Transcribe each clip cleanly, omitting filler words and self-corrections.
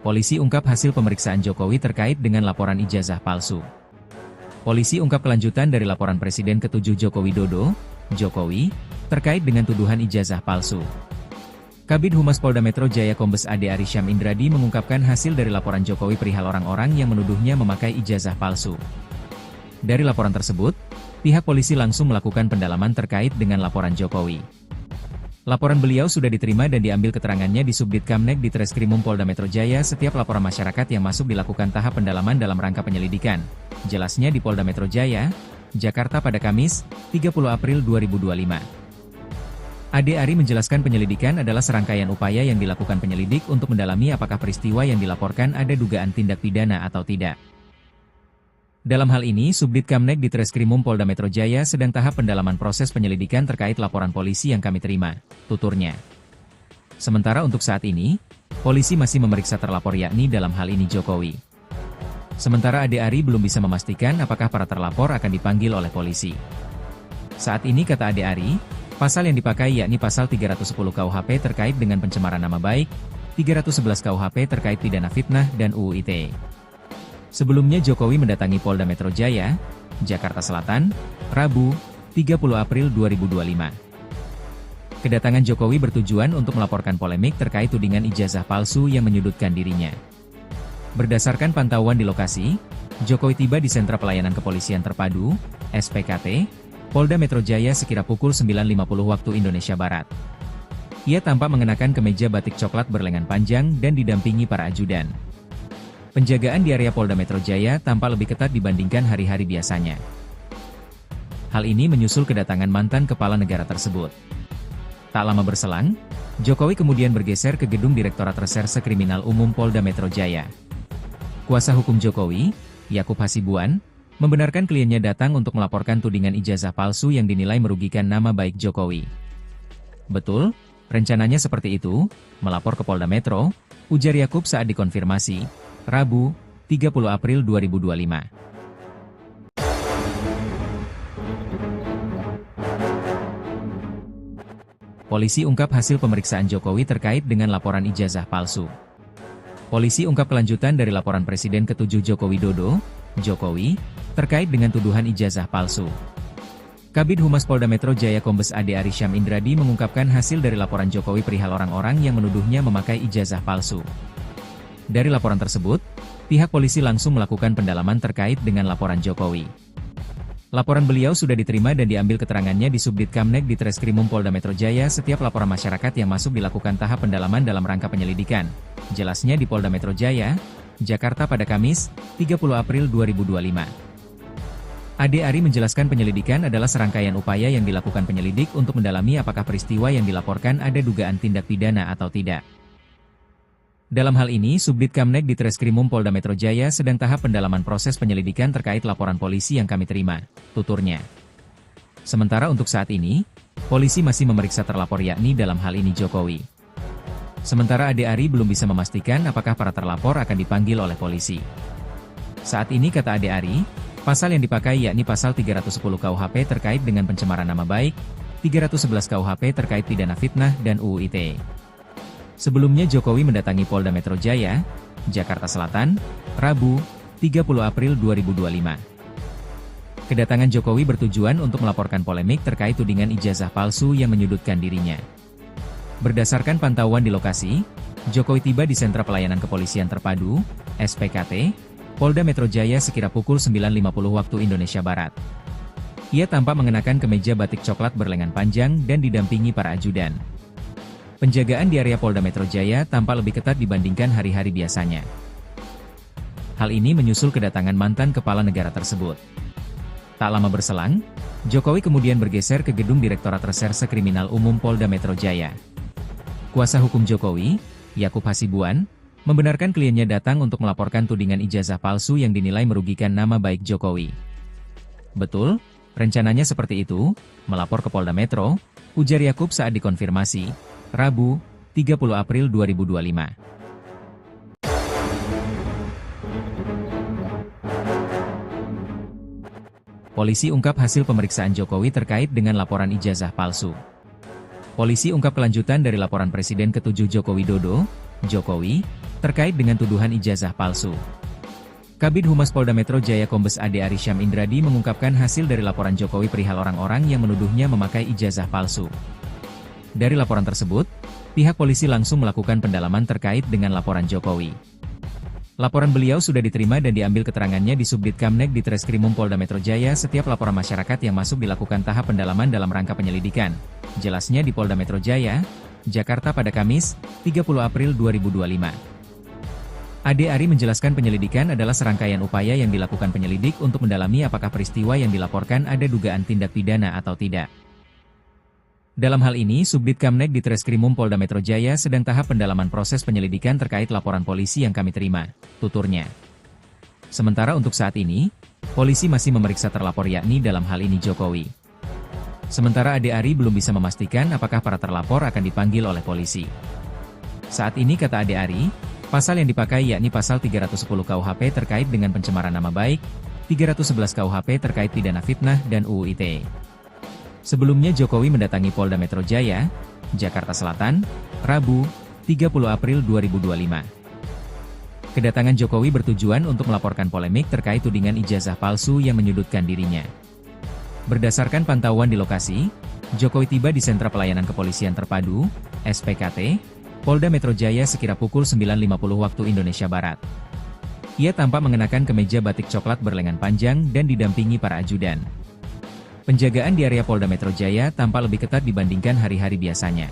Polisi ungkap hasil pemeriksaan Jokowi terkait dengan laporan ijazah palsu. Polisi ungkap kelanjutan dari laporan Presiden ke-7 Joko Widodo, Jokowi, terkait dengan tuduhan ijazah palsu. Kabid Humas Polda Metro Jaya Kombes Ade Arysyam Indradi mengungkapkan hasil dari laporan Jokowi perihal orang-orang yang menuduhnya memakai ijazah palsu. Dari laporan tersebut, pihak polisi langsung melakukan pendalaman terkait dengan laporan Jokowi. Laporan beliau sudah diterima dan diambil keterangannya di Subdit Kamneg di Treskrimum Polda Metro Jaya. Setiap laporan masyarakat yang masuk dilakukan tahap pendalaman dalam rangka penyelidikan. Jelasnya di Polda Metro Jaya, Jakarta pada Kamis, 30 April 2025. Ade Ari menjelaskan penyelidikan adalah serangkaian upaya yang dilakukan penyelidik untuk mendalami apakah peristiwa yang dilaporkan ada dugaan tindak pidana atau tidak. Dalam hal ini, Subdit Kamneg di Treskrimum Polda Metro Jaya sedang tahap pendalaman proses penyelidikan terkait laporan polisi yang kami terima, tuturnya. Sementara untuk saat ini, polisi masih memeriksa terlapor yakni dalam hal ini Jokowi. Sementara Ade Ari belum bisa memastikan apakah para terlapor akan dipanggil oleh polisi. Saat ini kata Ade Ari, pasal yang dipakai yakni pasal 310 KUHP terkait dengan pencemaran nama baik, 311 KUHP terkait pidana fitnah dan UU ITE. Sebelumnya Jokowi mendatangi Polda Metro Jaya, Jakarta Selatan, Rabu, 30 April 2025. Kedatangan Jokowi bertujuan untuk melaporkan polemik terkait tudingan ijazah palsu yang menyudutkan dirinya. Berdasarkan pantauan di lokasi, Jokowi tiba di Sentra Pelayanan Kepolisian Terpadu, SPKT, Polda Metro Jaya sekira pukul 9.50 waktu Indonesia Barat. Ia tampak mengenakan kemeja batik coklat berlengan panjang dan didampingi para ajudan. Penjagaan di area Polda Metro Jaya tampak lebih ketat dibandingkan hari-hari biasanya. Hal ini menyusul kedatangan mantan kepala negara tersebut. Tak lama berselang, Jokowi kemudian bergeser ke gedung Direktorat Reserse Kriminal Umum Polda Metro Jaya. Kuasa hukum Jokowi, Yakub Hasibuan, membenarkan kliennya datang untuk melaporkan tudingan ijazah palsu yang dinilai merugikan nama baik Jokowi. Betul, rencananya seperti itu, melapor ke Polda Metro, ujar Yakub saat dikonfirmasi, Rabu, 30 April 2025. Polisi ungkap hasil pemeriksaan Jokowi terkait dengan laporan ijazah palsu. Polisi ungkap kelanjutan dari laporan Presiden ke-7 Joko Widodo, Jokowi, terkait dengan tuduhan ijazah palsu. Kabid Humas Polda Metro Jaya Kombes Ade Arysyam Indradi mengungkapkan hasil dari laporan Jokowi perihal orang-orang yang menuduhnya memakai ijazah palsu. Dari laporan tersebut, pihak polisi langsung melakukan pendalaman terkait dengan laporan Jokowi. Laporan beliau sudah diterima dan diambil keterangannya di Subdit Kamneg di Treskrimum Polda Metro Jaya. Setiap laporan masyarakat yang masuk dilakukan tahap pendalaman dalam rangka penyelidikan. Jelasnya di Polda Metro Jaya, Jakarta pada Kamis, 30 April 2025. Ade Ari menjelaskan penyelidikan adalah serangkaian upaya yang dilakukan penyelidik untuk mendalami apakah peristiwa yang dilaporkan ada dugaan tindak pidana atau tidak. Dalam hal ini, Subdit Kamneg di Treskrimum Polda Metro Jaya sedang tahap pendalaman proses penyelidikan terkait laporan polisi yang kami terima, tuturnya. Sementara untuk saat ini, polisi masih memeriksa terlapor yakni dalam hal ini Jokowi. Sementara Ade Ari belum bisa memastikan apakah para terlapor akan dipanggil oleh polisi. Saat ini kata Ade Ari, pasal yang dipakai yakni pasal 310 KUHP terkait dengan pencemaran nama baik, 311 KUHP terkait pidana fitnah dan UU ITE. Sebelumnya Jokowi mendatangi Polda Metro Jaya, Jakarta Selatan, Rabu, 30 April 2025. Kedatangan Jokowi bertujuan untuk melaporkan polemik terkait tudingan ijazah palsu yang menyudutkan dirinya. Berdasarkan pantauan di lokasi, Jokowi tiba di Sentra Pelayanan Kepolisian Terpadu, SPKT, Polda Metro Jaya sekira pukul 9.50 waktu Indonesia Barat. Ia tampak mengenakan kemeja batik coklat berlengan panjang dan didampingi para ajudan. Penjagaan di area Polda Metro Jaya tampak lebih ketat dibandingkan hari-hari biasanya. Hal ini menyusul kedatangan mantan kepala negara tersebut. Tak lama berselang, Jokowi kemudian bergeser ke gedung Direktorat Reserse Kriminal Umum Polda Metro Jaya. Kuasa hukum Jokowi, Yakub Hasibuan, membenarkan kliennya datang untuk melaporkan tudingan ijazah palsu yang dinilai merugikan nama baik Jokowi. Betul, rencananya seperti itu, melapor ke Polda Metro, ujar Yakub saat dikonfirmasi, Rabu, 30 April 2025. Polisi ungkap hasil pemeriksaan Jokowi terkait dengan laporan ijazah palsu. Polisi ungkap kelanjutan dari laporan Presiden ke-7 Joko Widodo, Jokowi, terkait dengan tuduhan ijazah palsu. Kabid Humas Polda Metro Jaya Kombes Ade Arysyam Indradi mengungkapkan hasil dari laporan Jokowi perihal orang-orang yang menuduhnya memakai ijazah palsu. Dari laporan tersebut, pihak polisi langsung melakukan pendalaman terkait dengan laporan Jokowi. Laporan beliau sudah diterima dan diambil keterangannya di Subdit Kamneg di Treskrimum Polda Metro Jaya. Setiap laporan masyarakat yang masuk dilakukan tahap pendalaman dalam rangka penyelidikan. Jelasnya di Polda Metro Jaya, Jakarta pada Kamis, 30 April 2025. Ade Ari menjelaskan penyelidikan adalah serangkaian upaya yang dilakukan penyelidik untuk mendalami apakah peristiwa yang dilaporkan ada dugaan tindak pidana atau tidak. Dalam hal ini, Subdit Kamneg di Treskrimum Polda Metro Jaya sedang tahap pendalaman proses penyelidikan terkait laporan polisi yang kami terima, tuturnya. Sementara untuk saat ini, polisi masih memeriksa terlapor yakni dalam hal ini Jokowi. Sementara Ade Ari belum bisa memastikan apakah para terlapor akan dipanggil oleh polisi. Saat ini kata Ade Ari, pasal yang dipakai yakni pasal 310 KUHP terkait dengan pencemaran nama baik, 311 KUHP terkait pidana fitnah dan UU ITE. Sebelumnya Jokowi mendatangi Polda Metro Jaya, Jakarta Selatan, Rabu, 30 April 2025. Kedatangan Jokowi bertujuan untuk melaporkan polemik terkait tudingan ijazah palsu yang menyudutkan dirinya. Berdasarkan pantauan di lokasi, Jokowi tiba di Sentra Pelayanan Kepolisian Terpadu, SPKT, Polda Metro Jaya sekira pukul 9.50 waktu Indonesia Barat. Ia tampak mengenakan kemeja batik coklat berlengan panjang dan didampingi para ajudan. Penjagaan di area Polda Metro Jaya tampak lebih ketat dibandingkan hari-hari biasanya.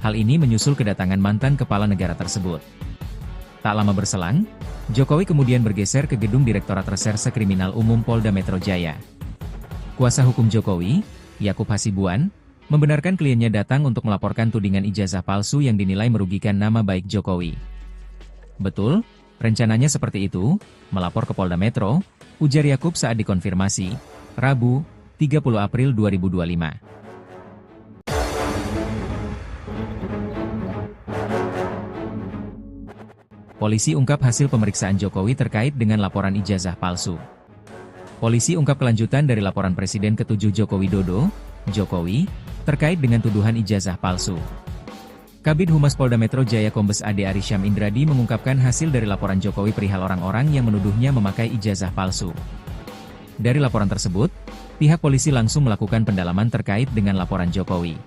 Hal ini menyusul kedatangan mantan kepala negara tersebut. Tak lama berselang, Jokowi kemudian bergeser ke gedung Direktorat Reserse Kriminal Umum Polda Metro Jaya. Kuasa hukum Jokowi, Yakub Hasibuan, membenarkan kliennya datang untuk melaporkan tudingan ijazah palsu yang dinilai merugikan nama baik Jokowi. Betul, rencananya seperti itu, melapor ke Polda Metro, ujar Yakub saat dikonfirmasi, Rabu, 30 April 2025. Polisi ungkap hasil pemeriksaan Jokowi terkait dengan laporan ijazah palsu. Polisi ungkap kelanjutan dari laporan Presiden ke-7 Joko Widodo, Jokowi, terkait dengan tuduhan ijazah palsu. Kabid Humas Polda Metro Jaya Kombes Ade Arysyam Indradi mengungkapkan hasil dari laporan Jokowi perihal orang-orang yang menuduhnya memakai ijazah palsu. Dari laporan tersebut, pihak polisi langsung melakukan pendalaman terkait dengan laporan Jokowi.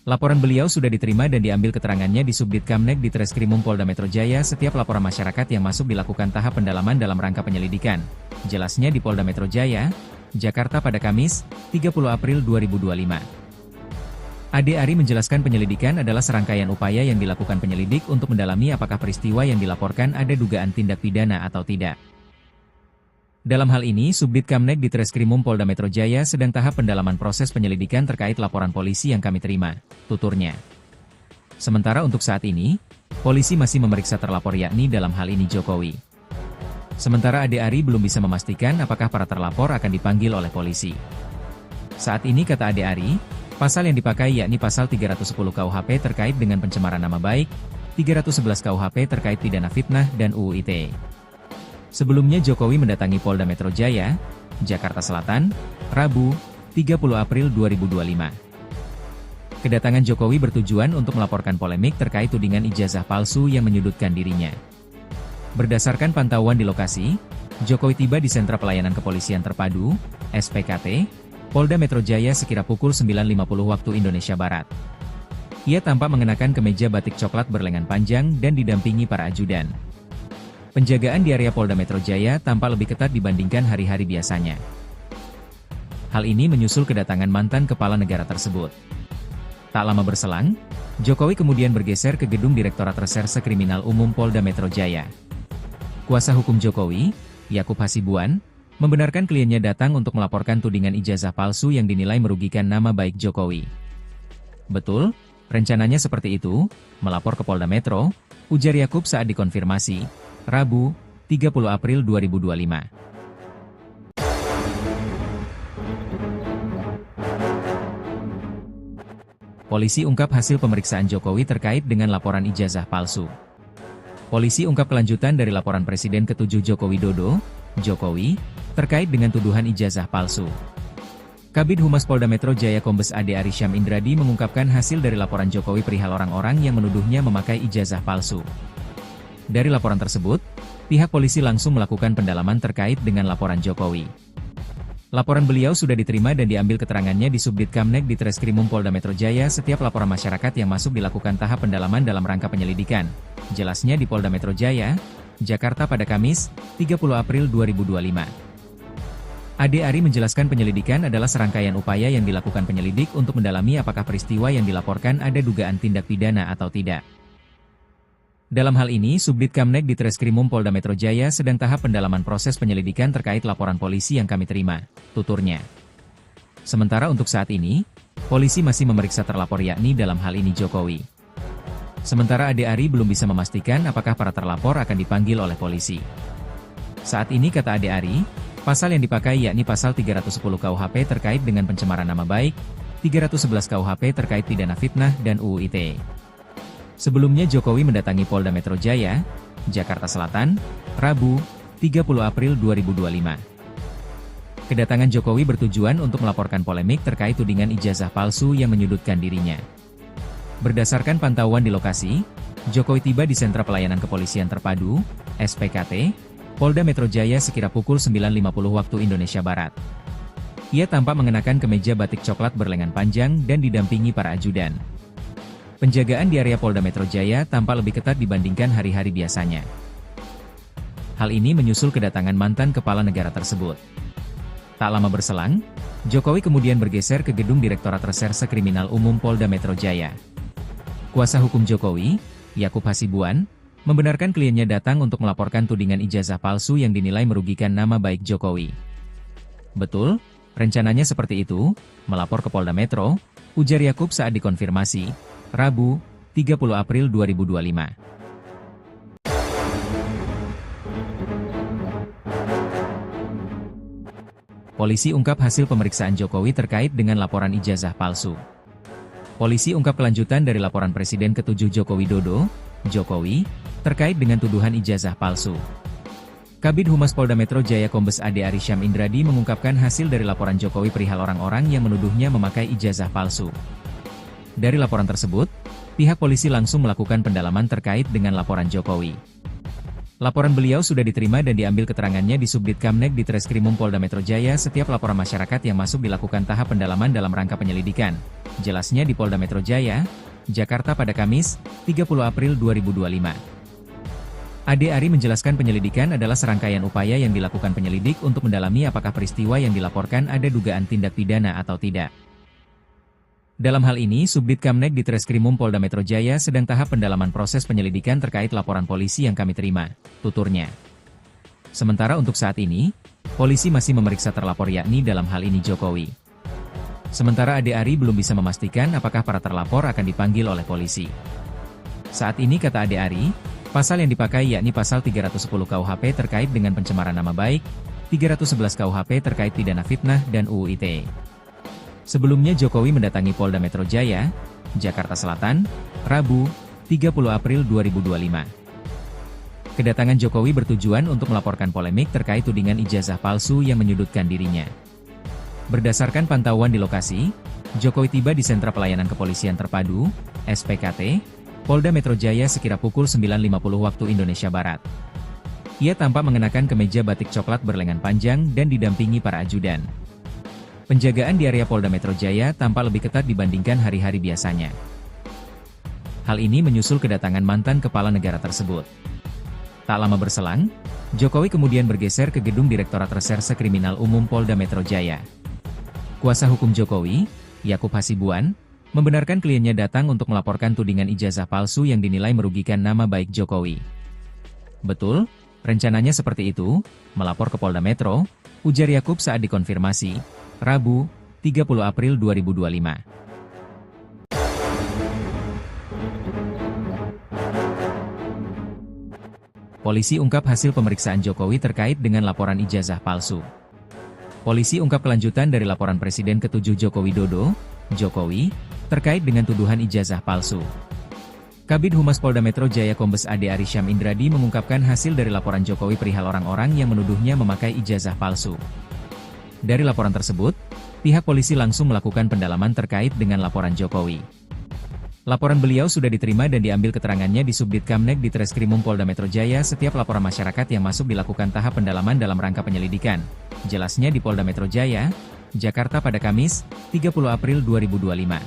Laporan beliau sudah diterima dan diambil keterangannya di Subdit Kamneg di Treskrimum Polda Metro Jaya. Setiap laporan masyarakat yang masuk dilakukan tahap pendalaman dalam rangka penyelidikan. Jelasnya di Polda Metro Jaya, Jakarta pada Kamis, 30 April 2025. Ade Ari menjelaskan penyelidikan adalah serangkaian upaya yang dilakukan penyelidik untuk mendalami apakah peristiwa yang dilaporkan ada dugaan tindak pidana atau tidak. Dalam hal ini, Subdit Kamneg di Treskrimum Polda Metro Jaya sedang tahap pendalaman proses penyelidikan terkait laporan polisi yang kami terima, tuturnya. Sementara untuk saat ini, polisi masih memeriksa terlapor yakni dalam hal ini Jokowi. Sementara Ade Ari belum bisa memastikan apakah para terlapor akan dipanggil oleh polisi. Saat ini kata Ade Ari, pasal yang dipakai yakni pasal 310 KUHP terkait dengan pencemaran nama baik, 311 KUHP terkait pidana fitnah dan UU ITE. Sebelumnya Jokowi mendatangi Polda Metro Jaya, Jakarta Selatan, Rabu, 30 April 2025. Kedatangan Jokowi bertujuan untuk melaporkan polemik terkait tudingan ijazah palsu yang menyudutkan dirinya. Berdasarkan pantauan di lokasi, Jokowi tiba di Sentra Pelayanan Kepolisian Terpadu, SPKT, Polda Metro Jaya sekira pukul 9.50 waktu Indonesia Barat. Ia tampak mengenakan kemeja batik coklat berlengan panjang dan didampingi para ajudan. Penjagaan di area Polda Metro Jaya tampak lebih ketat dibandingkan hari-hari biasanya. Hal ini menyusul kedatangan mantan kepala negara tersebut. Tak lama berselang, Jokowi kemudian bergeser ke gedung Direktorat Reserse Kriminal Umum Polda Metro Jaya. Kuasa hukum Jokowi, Yakub Hasibuan, membenarkan kliennya datang untuk melaporkan tudingan ijazah palsu yang dinilai merugikan nama baik Jokowi. Betul, rencananya seperti itu, melapor ke Polda Metro, ujar Yakub saat dikonfirmasi, Rabu, 30 April 2025. Polisi ungkap hasil pemeriksaan Jokowi terkait dengan laporan ijazah palsu. Polisi ungkap kelanjutan dari laporan Presiden ke-7 Joko Widodo, Jokowi, terkait dengan tuduhan ijazah palsu. Kabid Humas Polda Metro Jaya Kombes Ade Arysyam Indradi mengungkapkan hasil dari laporan Jokowi perihal orang-orang yang menuduhnya memakai ijazah palsu. Dari laporan tersebut, pihak polisi langsung melakukan pendalaman terkait dengan laporan Jokowi. Laporan beliau sudah diterima dan diambil keterangannya di Subdit Kamneg di Treskrimum Polda Metro Jaya. Setiap laporan masyarakat yang masuk dilakukan tahap pendalaman dalam rangka penyelidikan. Jelasnya di Polda Metro Jaya, Jakarta pada Kamis, 30 April 2025. Ade Ari menjelaskan penyelidikan adalah serangkaian upaya yang dilakukan penyelidik untuk mendalami apakah peristiwa yang dilaporkan ada dugaan tindak pidana atau tidak. Dalam hal ini, Subdit Kamneg di Treskrimum Polda Metro Jaya sedang tahap pendalaman proses penyelidikan terkait laporan polisi yang kami terima, tuturnya. Sementara untuk saat ini, polisi masih memeriksa terlapor yakni dalam hal ini Jokowi. Sementara Ade Ari belum bisa memastikan apakah para terlapor akan dipanggil oleh polisi. Saat ini kata Ade Ari, pasal yang dipakai yakni pasal 310 KUHP terkait dengan pencemaran nama baik, 311 KUHP terkait pidana fitnah dan UU ITE. Sebelumnya Jokowi mendatangi Polda Metro Jaya, Jakarta Selatan, Rabu, 30 April 2025. Kedatangan Jokowi bertujuan untuk melaporkan polemik terkait tudingan ijazah palsu yang menyudutkan dirinya. Berdasarkan pantauan di lokasi, Jokowi tiba di Sentra Pelayanan Kepolisian Terpadu, SPKT, Polda Metro Jaya sekira pukul 9.50 waktu Indonesia Barat. Ia tampak mengenakan kemeja batik coklat berlengan panjang dan didampingi para ajudan. Penjagaan di area Polda Metro Jaya tampak lebih ketat dibandingkan hari-hari biasanya. Hal ini menyusul kedatangan mantan kepala negara tersebut. Tak lama berselang, Jokowi kemudian bergeser ke gedung Direktorat Reserse Kriminal Umum Polda Metro Jaya. Kuasa hukum Jokowi, Yakub Hasibuan, membenarkan kliennya datang untuk melaporkan tudingan ijazah palsu yang dinilai merugikan nama baik Jokowi. Betul, rencananya seperti itu, melapor ke Polda Metro, ujar Yakub saat dikonfirmasi, Rabu, 30 April 2025. Polisi ungkap hasil pemeriksaan Jokowi terkait dengan laporan ijazah palsu. Polisi ungkap kelanjutan dari laporan Presiden ke-7 Joko Widodo, Jokowi, terkait dengan tuduhan ijazah palsu. Kabid Humas Polda Metro Jaya Kombes Ade Arysyam Indradi mengungkapkan hasil dari laporan Jokowi perihal orang-orang yang menuduhnya memakai ijazah palsu. Dari laporan tersebut, pihak polisi langsung melakukan pendalaman terkait dengan laporan Jokowi. Laporan beliau sudah diterima dan diambil keterangannya di Subdit Kamneg di Treskrimum Polda Metro Jaya. Setiap laporan masyarakat yang masuk dilakukan tahap pendalaman dalam rangka penyelidikan. Jelasnya di Polda Metro Jaya, Jakarta pada Kamis, 30 April 2025. Ade Ari menjelaskan penyelidikan adalah serangkaian upaya yang dilakukan penyelidik untuk mendalami apakah peristiwa yang dilaporkan ada dugaan tindak pidana atau tidak. Dalam hal ini, Subdit Kamneg di Treskrimum Polda Metro Jaya sedang tahap pendalaman proses penyelidikan terkait laporan polisi yang kami terima, tuturnya. Sementara untuk saat ini, polisi masih memeriksa terlapor yakni dalam hal ini Jokowi. Sementara Ade Ari belum bisa memastikan apakah para terlapor akan dipanggil oleh polisi. Saat ini kata Ade Ari, pasal yang dipakai yakni pasal 310 KUHP terkait dengan pencemaran nama baik, 311 KUHP terkait pidana fitnah dan UU ITE. Sebelumnya Jokowi mendatangi Polda Metro Jaya, Jakarta Selatan, Rabu, 30 April 2025. Kedatangan Jokowi bertujuan untuk melaporkan polemik terkait tudingan ijazah palsu yang menyudutkan dirinya. Berdasarkan pantauan di lokasi, Jokowi tiba di Sentra Pelayanan Kepolisian Terpadu, SPKT, Polda Metro Jaya sekira pukul 9.50 waktu Indonesia Barat. Ia tampak mengenakan kemeja batik coklat berlengan panjang dan didampingi para ajudan. Penjagaan di area Polda Metro Jaya tampak lebih ketat dibandingkan hari-hari biasanya. Hal ini menyusul kedatangan mantan kepala negara tersebut. Tak lama berselang, Jokowi kemudian bergeser ke gedung Direktorat Reserse Kriminal Umum Polda Metro Jaya. Kuasa hukum Jokowi, Yakub Hasibuan, membenarkan kliennya datang untuk melaporkan tudingan ijazah palsu yang dinilai merugikan nama baik Jokowi. Betul, rencananya seperti itu, melapor ke Polda Metro, ujar Yakub saat dikonfirmasi, Rabu, 30 April 2025. Polisi ungkap hasil pemeriksaan Jokowi terkait dengan laporan ijazah palsu. Polisi ungkap kelanjutan dari laporan Presiden ke-7 Joko Widodo, Jokowi, terkait dengan tuduhan ijazah palsu. Kabid Humas Polda Metro Jaya Kombes Ade Arysyam Indradi mengungkapkan hasil dari laporan Jokowi perihal orang-orang yang menuduhnya memakai ijazah palsu. Dari laporan tersebut, pihak polisi langsung melakukan pendalaman terkait dengan laporan Jokowi. Laporan beliau sudah diterima dan diambil keterangannya di Subdit Kamneg di Treskrimum Polda Metro Jaya. Setiap laporan masyarakat yang masuk dilakukan tahap pendalaman dalam rangka penyelidikan. Jelasnya di Polda Metro Jaya, Jakarta pada Kamis, 30 April 2025.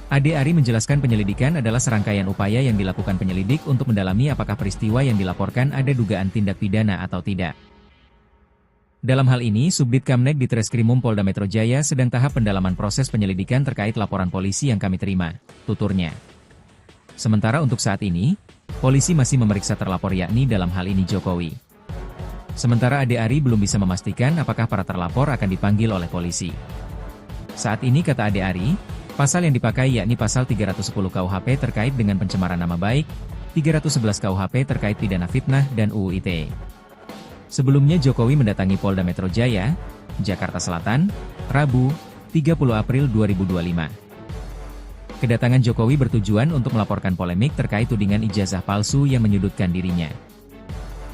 Ade Ari menjelaskan penyelidikan adalah serangkaian upaya yang dilakukan penyelidik untuk mendalami apakah peristiwa yang dilaporkan ada dugaan tindak pidana atau tidak. Dalam hal ini, Subdit Kamneg di Treskrimum Polda Metro Jaya sedang tahap pendalaman proses penyelidikan terkait laporan polisi yang kami terima, tuturnya. Sementara untuk saat ini, polisi masih memeriksa terlapor yakni dalam hal ini Jokowi. Sementara Ade Ari belum bisa memastikan apakah para terlapor akan dipanggil oleh polisi. Saat ini kata Ade Ari, pasal yang dipakai yakni pasal 310 KUHP terkait dengan pencemaran nama baik, 311 KUHP terkait pidana fitnah dan UU ITE. Sebelumnya Jokowi mendatangi Polda Metro Jaya, Jakarta Selatan, Rabu, 30 April 2025. Kedatangan Jokowi bertujuan untuk melaporkan polemik terkait tudingan ijazah palsu yang menyudutkan dirinya.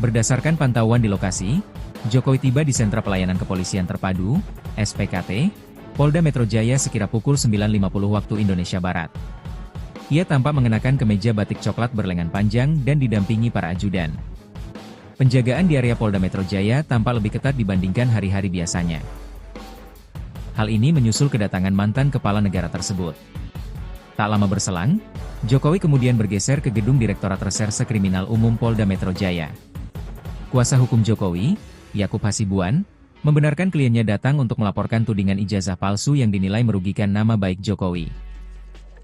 Berdasarkan pantauan di lokasi, Jokowi tiba di Sentra Pelayanan Kepolisian Terpadu, SPKT, Polda Metro Jaya sekira pukul 9.50 waktu Indonesia Barat. Ia tampak mengenakan kemeja batik coklat berlengan panjang dan didampingi para ajudan. Penjagaan di area Polda Metro Jaya tampak lebih ketat dibandingkan hari-hari biasanya. Hal ini menyusul kedatangan mantan kepala negara tersebut. Tak lama berselang, Jokowi kemudian bergeser ke gedung Direktorat Reserse Kriminal Umum Polda Metro Jaya. Kuasa hukum Jokowi, Yakub Hasibuan, membenarkan kliennya datang untuk melaporkan tudingan ijazah palsu yang dinilai merugikan nama baik Jokowi.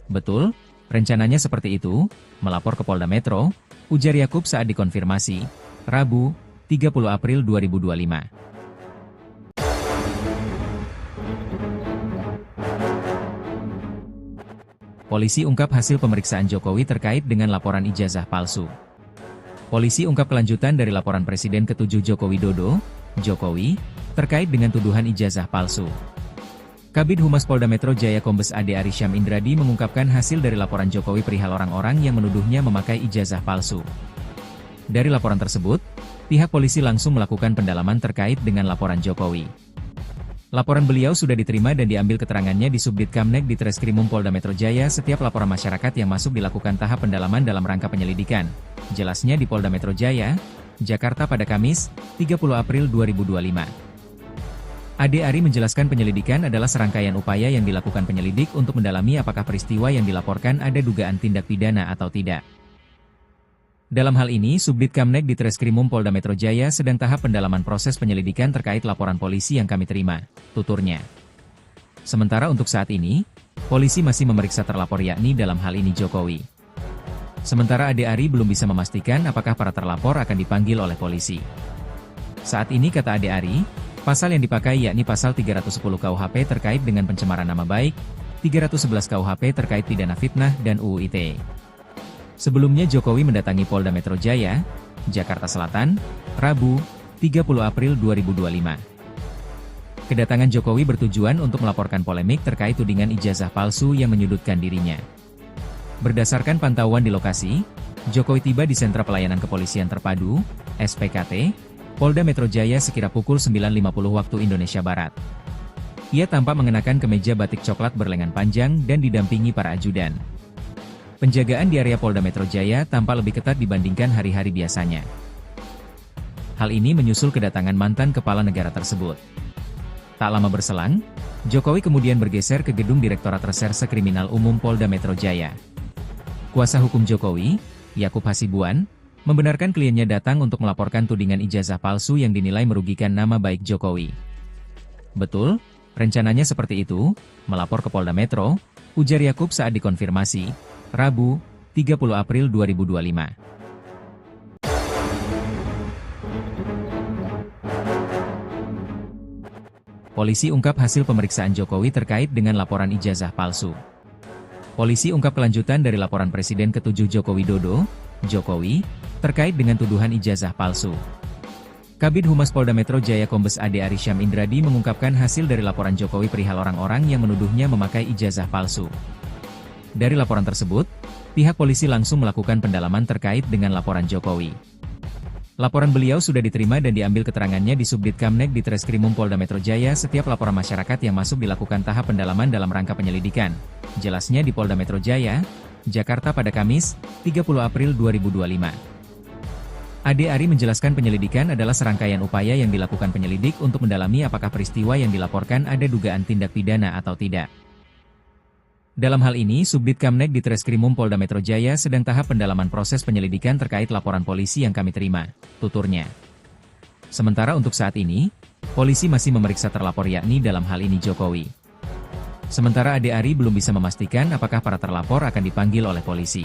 Betul, rencananya seperti itu, melapor ke Polda Metro, ujar Yakub saat dikonfirmasi, Rabu, 30 April 2025. Polisi ungkap hasil pemeriksaan Jokowi terkait dengan laporan ijazah palsu. Polisi ungkap kelanjutan dari laporan Presiden ke-7 Joko Widodo, Jokowi, terkait dengan tuduhan ijazah palsu. Kabid Humas Polda Metro Jaya Kombes Ade Ari Syam Indradi mengungkapkan hasil dari laporan Jokowi perihal orang-orang yang menuduhnya memakai ijazah palsu. Dari laporan tersebut, pihak polisi langsung melakukan pendalaman terkait dengan laporan Jokowi. Laporan beliau sudah diterima dan diambil keterangannya di Subdit Kamneg di Treskrimum Polda Metro Jaya. Setiap laporan masyarakat yang masuk dilakukan tahap pendalaman dalam rangka penyelidikan. Jelasnya di Polda Metro Jaya, Jakarta pada Kamis, 30 April 2025. Ade Ari menjelaskan penyelidikan adalah serangkaian upaya yang dilakukan penyelidik untuk mendalami apakah peristiwa yang dilaporkan ada dugaan tindak pidana atau tidak. Dalam hal ini, Subdit Kamneg di Treskrimum Polda Metro Jaya sedang tahap pendalaman proses penyelidikan terkait laporan polisi yang kami terima, tuturnya. Sementara untuk saat ini, polisi masih memeriksa terlapor yakni dalam hal ini Jokowi. Sementara Ade Ari belum bisa memastikan apakah para terlapor akan dipanggil oleh polisi. Saat ini kata Ade Ari, pasal yang dipakai yakni pasal 310 KUHP terkait dengan pencemaran nama baik, 311 KUHP terkait pidana fitnah dan UU ITE. Sebelumnya Jokowi mendatangi Polda Metro Jaya, Jakarta Selatan, Rabu, 30 April 2025. Kedatangan Jokowi bertujuan untuk melaporkan polemik terkait tudingan ijazah palsu yang menyudutkan dirinya. Berdasarkan pantauan di lokasi, Jokowi tiba di Sentra Pelayanan Kepolisian Terpadu, SPKT, Polda Metro Jaya sekira pukul 9.50 waktu Indonesia Barat. Ia tampak mengenakan kemeja batik coklat berlengan panjang dan didampingi para ajudan. Penjagaan di area Polda Metro Jaya tampak lebih ketat dibandingkan hari-hari biasanya. Hal ini menyusul kedatangan mantan kepala negara tersebut. Tak lama berselang, Jokowi kemudian bergeser ke gedung Direktorat Reserse Kriminal Umum Polda Metro Jaya. Kuasa hukum Jokowi, Yakub Hasibuan, membenarkan kliennya datang untuk melaporkan tudingan ijazah palsu yang dinilai merugikan nama baik Jokowi. Betul, rencananya seperti itu, melapor ke Polda Metro, ujar Yakub saat dikonfirmasi, Rabu, 30 April 2025. Polisi ungkap hasil pemeriksaan Jokowi terkait dengan laporan ijazah palsu. Polisi ungkap kelanjutan dari laporan Presiden ke-7 Joko Widodo, Jokowi, terkait dengan tuduhan ijazah palsu. Kabid Humas Polda Metro Jaya Kombes Ade Ari Syam Indradi mengungkapkan hasil dari laporan Jokowi perihal orang-orang yang menuduhnya memakai ijazah palsu. Dari laporan tersebut, pihak polisi langsung melakukan pendalaman terkait dengan laporan Jokowi. Laporan beliau sudah diterima dan diambil keterangannya di Subdit Kamneg di Treskrimum Polda Metro Jaya. Setiap laporan masyarakat yang masuk dilakukan tahap pendalaman dalam rangka penyelidikan. Jelasnya di Polda Metro Jaya, Jakarta pada Kamis, 30 April 2025. Ade Ari menjelaskan penyelidikan adalah serangkaian upaya yang dilakukan penyelidik untuk mendalami apakah peristiwa yang dilaporkan ada dugaan tindak pidana atau tidak. Dalam hal ini, Subdit Kamneg di Treskrimum Polda Metro Jaya sedang tahap pendalaman proses penyelidikan terkait laporan polisi yang kami terima, tuturnya. Sementara untuk saat ini, polisi masih memeriksa terlapor yakni dalam hal ini Jokowi. Sementara Ade Ari belum bisa memastikan apakah para terlapor akan dipanggil oleh polisi.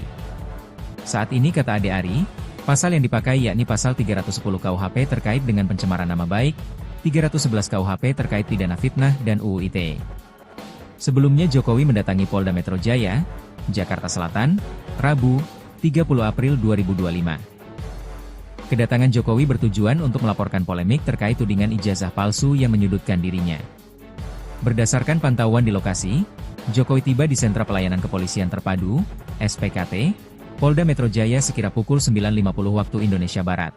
Saat ini kata Ade Ari, pasal yang dipakai yakni pasal 310 KUHP terkait dengan pencemaran nama baik, 311 KUHP terkait pidana fitnah dan UU ITE. Sebelumnya Jokowi mendatangi Polda Metro Jaya, Jakarta Selatan, Rabu, 30 April 2025. Kedatangan Jokowi bertujuan untuk melaporkan polemik terkait tudingan ijazah palsu yang menyudutkan dirinya. Berdasarkan pantauan di lokasi, Jokowi tiba di Sentra Pelayanan Kepolisian Terpadu, SPKT, Polda Metro Jaya sekira pukul 9.50 waktu Indonesia Barat.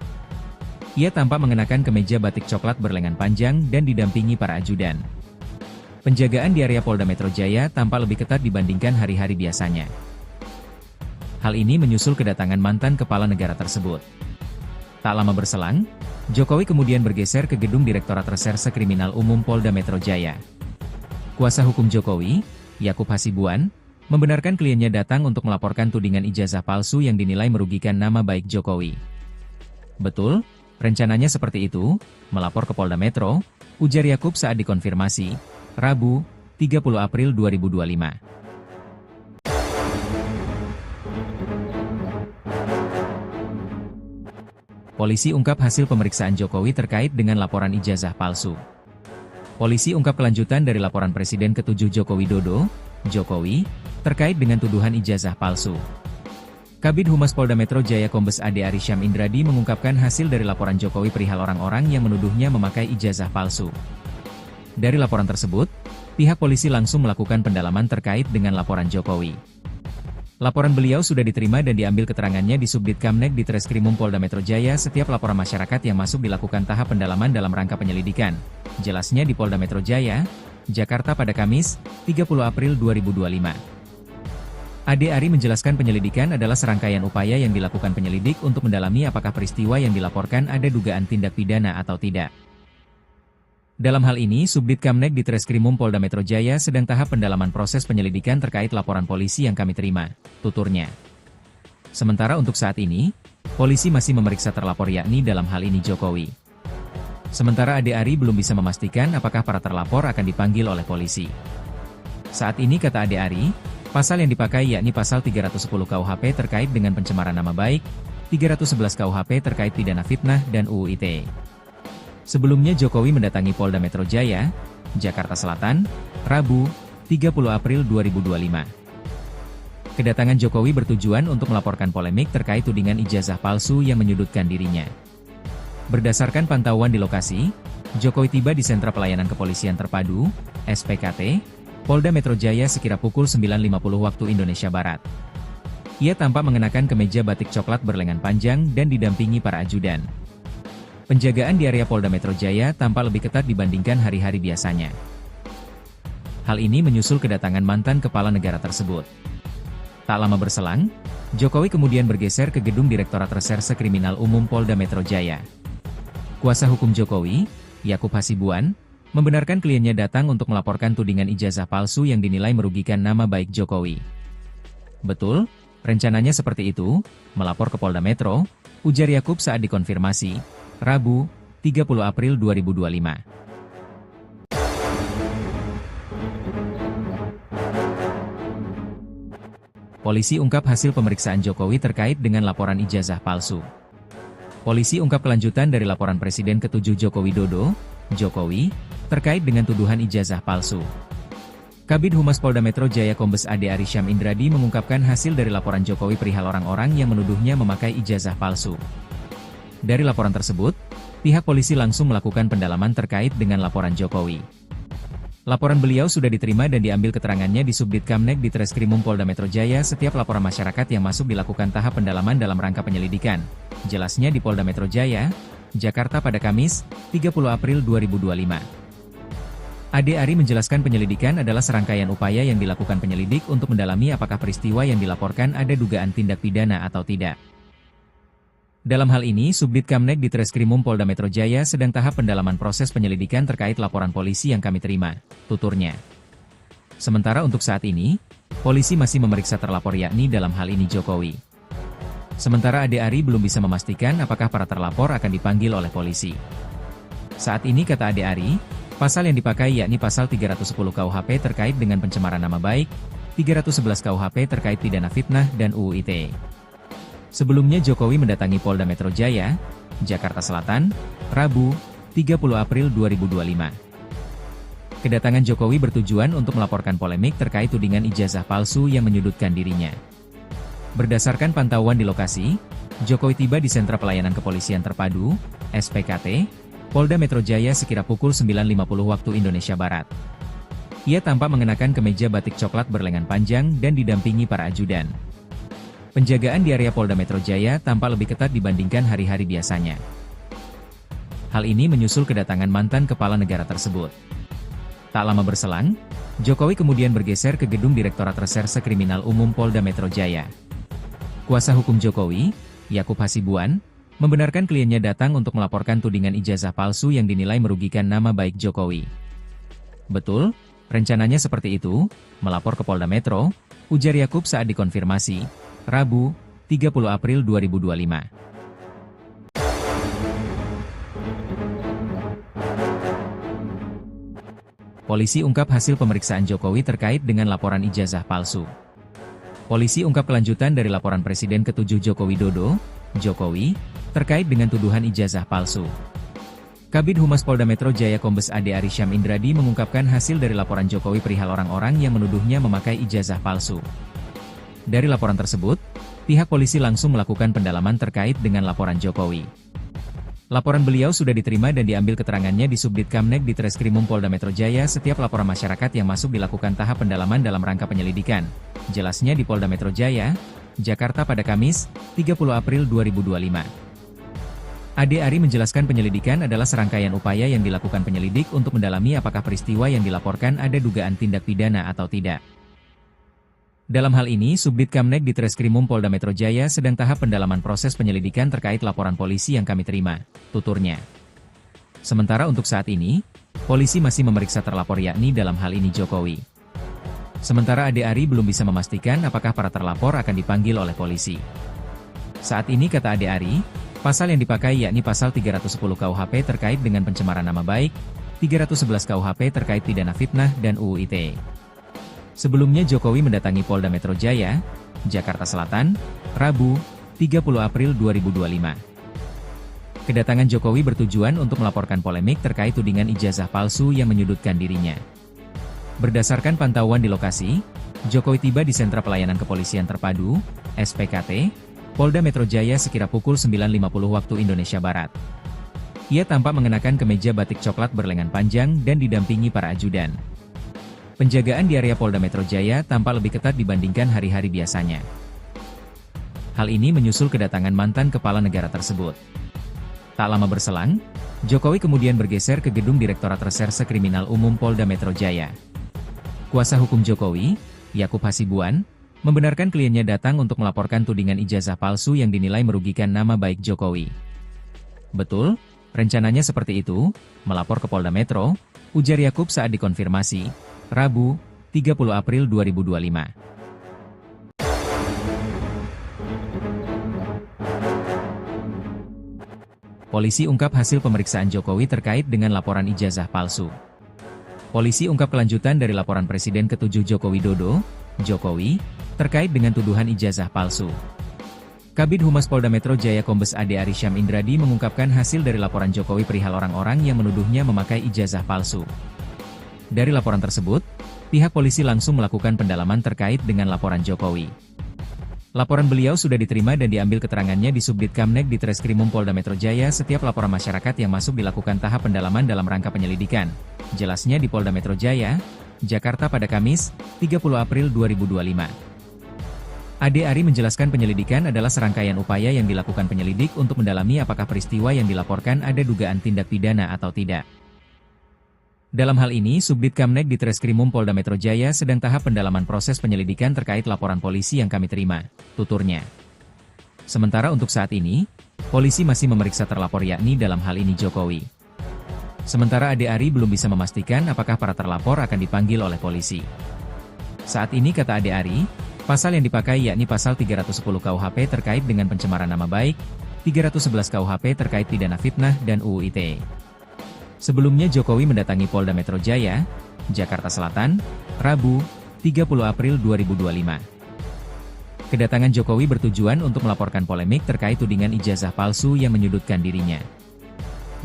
Ia tampak mengenakan kemeja batik coklat berlengan panjang dan didampingi para ajudan. Penjagaan di area Polda Metro Jaya tampak lebih ketat dibandingkan hari-hari biasanya. Hal ini menyusul kedatangan mantan kepala negara tersebut. Tak lama berselang, Jokowi kemudian bergeser ke gedung Direktorat Reserse Kriminal Umum Polda Metro Jaya. Kuasa hukum Jokowi, Yakub Hasibuan, membenarkan kliennya datang untuk melaporkan tudingan ijazah palsu yang dinilai merugikan nama baik Jokowi. Betul, rencananya seperti itu, melapor ke Polda Metro, ujar Yakub saat dikonfirmasi, Rabu, 30 April 2025. Polisi ungkap hasil pemeriksaan Jokowi terkait dengan laporan ijazah palsu. Polisi ungkap kelanjutan dari laporan Presiden ke-7 Joko Widodo, Jokowi, terkait dengan tuduhan ijazah palsu. Kabid Humas Polda Metro Jaya Kombes Ade Ari Syam Indradi mengungkapkan hasil dari laporan Jokowi perihal orang-orang yang menuduhnya memakai ijazah palsu. Dari laporan tersebut, pihak polisi langsung melakukan pendalaman terkait dengan laporan Jokowi. Laporan beliau sudah diterima dan diambil keterangannya di Subdit Kamneg di Treskrimum Polda Metro Jaya. Setiap laporan masyarakat yang masuk dilakukan tahap pendalaman dalam rangka penyelidikan. Jelasnya di Polda Metro Jaya, Jakarta pada Kamis, 30 April 2025. Ade Ari menjelaskan penyelidikan adalah serangkaian upaya yang dilakukan penyelidik untuk mendalami apakah peristiwa yang dilaporkan ada dugaan tindak pidana atau tidak. Dalam hal ini, Subdit Kamneg di Treskrimum Polda Metro Jaya sedang tahap pendalaman proses penyelidikan terkait laporan polisi yang kami terima, tuturnya. Sementara untuk saat ini, polisi masih memeriksa terlapor yakni dalam hal ini Jokowi. Sementara Ade Ari belum bisa memastikan apakah para terlapor akan dipanggil oleh polisi. Saat ini kata Ade Ari, pasal yang dipakai yakni pasal 310 KUHP terkait dengan pencemaran nama baik, 311 KUHP terkait pidana fitnah dan UU ITE. Sebelumnya Jokowi mendatangi Polda Metro Jaya, Jakarta Selatan, Rabu, 30 April 2025. Kedatangan Jokowi bertujuan untuk melaporkan polemik terkait tudingan ijazah palsu yang menyudutkan dirinya. Berdasarkan pantauan di lokasi, Jokowi tiba di Sentra Pelayanan Kepolisian Terpadu, SPKT, Polda Metro Jaya sekira pukul 9.50 waktu Indonesia Barat. Ia tampak mengenakan kemeja batik coklat berlengan panjang dan didampingi para ajudan. Penjagaan di area Polda Metro Jaya tampak lebih ketat dibandingkan hari-hari biasanya. Hal ini menyusul kedatangan mantan kepala negara tersebut. Tak lama berselang, Jokowi kemudian bergeser ke gedung Direktorat Reserse Kriminal Umum Polda Metro Jaya. Kuasa hukum Jokowi, Yakub Hasibuan, membenarkan kliennya datang untuk melaporkan tudingan ijazah palsu yang dinilai merugikan nama baik Jokowi. Betul, rencananya seperti itu, melapor ke Polda Metro, ujar Yakub saat dikonfirmasi, Rabu, 30 April 2025. Polisi ungkap hasil pemeriksaan Jokowi terkait dengan laporan ijazah palsu. Polisi ungkap kelanjutan dari laporan Presiden ke-7 Joko Widodo, Jokowi, terkait dengan tuduhan ijazah palsu. Kabid Humas Polda Metro Jaya Kombes Ade Ari Syam Indradi mengungkapkan hasil dari laporan Jokowi perihal orang-orang yang menuduhnya memakai ijazah palsu. Dari laporan tersebut, pihak polisi langsung melakukan pendalaman terkait dengan laporan Jokowi. Laporan beliau sudah diterima dan diambil keterangannya di Subdit Kamneg di Treskrimum Polda Metro Jaya. Setiap laporan masyarakat yang masuk dilakukan tahap pendalaman dalam rangka penyelidikan. Jelasnya di Polda Metro Jaya, Jakarta pada Kamis, 30 April 2025. Ade Ari menjelaskan penyelidikan adalah serangkaian upaya yang dilakukan penyelidik untuk mendalami apakah peristiwa yang dilaporkan ada dugaan tindak pidana atau tidak. Dalam hal ini, Subdit Kamneg di Treskrimum Polda Metro Jaya sedang tahap pendalaman proses penyelidikan terkait laporan polisi yang kami terima, tuturnya. Sementara untuk saat ini, polisi masih memeriksa terlapor yakni dalam hal ini Jokowi. Sementara Ade Ari belum bisa memastikan apakah para terlapor akan dipanggil oleh polisi. Saat ini kata Ade Ari, pasal yang dipakai yakni pasal 310 KUHP terkait dengan pencemaran nama baik, 311 KUHP terkait pidana fitnah dan UU ITE. Sebelumnya Jokowi mendatangi Polda Metro Jaya, Jakarta Selatan, Rabu, 30 April 2025. Kedatangan Jokowi bertujuan untuk melaporkan polemik terkait tudingan ijazah palsu yang menyudutkan dirinya. Berdasarkan pantauan di lokasi, Jokowi tiba di Sentra Pelayanan Kepolisian Terpadu, SPKT, Polda Metro Jaya sekira pukul 9.50 waktu Indonesia Barat. Ia tampak mengenakan kemeja batik coklat berlengan panjang dan didampingi para ajudan. Penjagaan di area Polda Metro Jaya tampak lebih ketat dibandingkan hari-hari biasanya. Hal ini menyusul kedatangan mantan kepala negara tersebut. Tak lama berselang, Jokowi kemudian bergeser ke gedung Direktorat Reserse Kriminal Umum Polda Metro Jaya. Kuasa hukum Jokowi, Yakub Hasibuan, membenarkan kliennya datang untuk melaporkan tudingan ijazah palsu yang dinilai merugikan nama baik Jokowi. Betul, rencananya seperti itu, melapor ke Polda Metro, ujar Yakub saat dikonfirmasi, Rabu, 30 April 2025. Polisi ungkap hasil pemeriksaan Jokowi terkait dengan laporan ijazah palsu. Polisi ungkap kelanjutan dari laporan Presiden ke-7 Joko Widodo, Jokowi, terkait dengan tuduhan ijazah palsu. Kabid Humas Polda Metro Jaya Kombes Ade Ari Syam Indradi mengungkapkan hasil dari laporan Jokowi perihal orang-orang yang menuduhnya memakai ijazah palsu. Dari laporan tersebut, pihak polisi langsung melakukan pendalaman terkait dengan laporan Jokowi. Laporan beliau sudah diterima dan diambil keterangannya di Subdit Kamneg di Treskrimum Polda Metro Jaya. Setiap laporan masyarakat yang masuk dilakukan tahap pendalaman dalam rangka penyelidikan. Jelasnya di Polda Metro Jaya, Jakarta pada Kamis, 30 April 2025. Ade Ari menjelaskan penyelidikan adalah serangkaian upaya yang dilakukan penyelidik untuk mendalami apakah peristiwa yang dilaporkan ada dugaan tindak pidana atau tidak. Dalam hal ini, Subdit Kamneg di Treskrimum Polda Metro Jaya sedang tahap pendalaman proses penyelidikan terkait laporan polisi yang kami terima, tuturnya. Sementara untuk saat ini, polisi masih memeriksa terlapor yakni dalam hal ini Jokowi. Sementara Ade Ari belum bisa memastikan apakah para terlapor akan dipanggil oleh polisi. Saat ini kata Ade Ari, pasal yang dipakai yakni pasal 310 KUHP terkait dengan pencemaran nama baik, 311 KUHP terkait pidana fitnah dan UU ITE. Sebelumnya Jokowi mendatangi Polda Metro Jaya, Jakarta Selatan, Rabu, 30 April 2025. Kedatangan Jokowi bertujuan untuk melaporkan polemik terkait tudingan ijazah palsu yang menyudutkan dirinya. Berdasarkan pantauan di lokasi, Jokowi tiba di Sentra Pelayanan Kepolisian Terpadu, SPKT, Polda Metro Jaya sekira pukul 9.50 waktu Indonesia Barat. Ia tampak mengenakan kemeja batik coklat berlengan panjang dan didampingi para ajudan. Penjagaan di area Polda Metro Jaya tampak lebih ketat dibandingkan hari-hari biasanya. Hal ini menyusul kedatangan mantan kepala negara tersebut. Tak lama berselang, Jokowi kemudian bergeser ke gedung Direktorat Reserse Kriminal Umum Polda Metro Jaya. Kuasa hukum Jokowi, Yakub Hasibuan, membenarkan kliennya datang untuk melaporkan tudingan ijazah palsu yang dinilai merugikan nama baik Jokowi. Betul, rencananya seperti itu, melapor ke Polda Metro, ujar Yakub saat dikonfirmasi, Rabu, 30 April 2025. Polisi ungkap hasil pemeriksaan Jokowi terkait dengan laporan ijazah palsu. Polisi ungkap kelanjutan dari laporan Presiden ke-7 Joko Widodo, Jokowi, terkait dengan tuduhan ijazah palsu. Kabid Humas Polda Metro Jaya Kombes Ade Ari Syam Indradi mengungkapkan hasil dari laporan Jokowi perihal orang-orang yang menuduhnya memakai ijazah palsu. Dari laporan tersebut, pihak polisi langsung melakukan pendalaman terkait dengan laporan Jokowi. Laporan beliau sudah diterima dan diambil keterangannya di Subdit Kamneg di Treskrimum Polda Metro Jaya. Setiap laporan masyarakat yang masuk dilakukan tahap pendalaman dalam rangka penyelidikan. Jelasnya di Polda Metro Jaya, Jakarta pada Kamis, 30 April 2025. Ade Ari menjelaskan penyelidikan adalah serangkaian upaya yang dilakukan penyelidik untuk mendalami apakah peristiwa yang dilaporkan ada dugaan tindak pidana atau tidak. Dalam hal ini, Subdit Kamneg di Treskrimum Polda Metro Jaya sedang tahap pendalaman proses penyelidikan terkait laporan polisi yang kami terima, tuturnya. Sementara untuk saat ini, polisi masih memeriksa terlapor yakni dalam hal ini Jokowi. Sementara Ade Ari belum bisa memastikan apakah para terlapor akan dipanggil oleh polisi. Saat ini kata Ade Ari, pasal yang dipakai yakni pasal 310 KUHP terkait dengan pencemaran nama baik, 311 KUHP terkait pidana fitnah dan UU ITE. Sebelumnya Jokowi mendatangi Polda Metro Jaya, Jakarta Selatan, Rabu, 30 April 2025. Kedatangan Jokowi bertujuan untuk melaporkan polemik terkait tudingan ijazah palsu yang menyudutkan dirinya.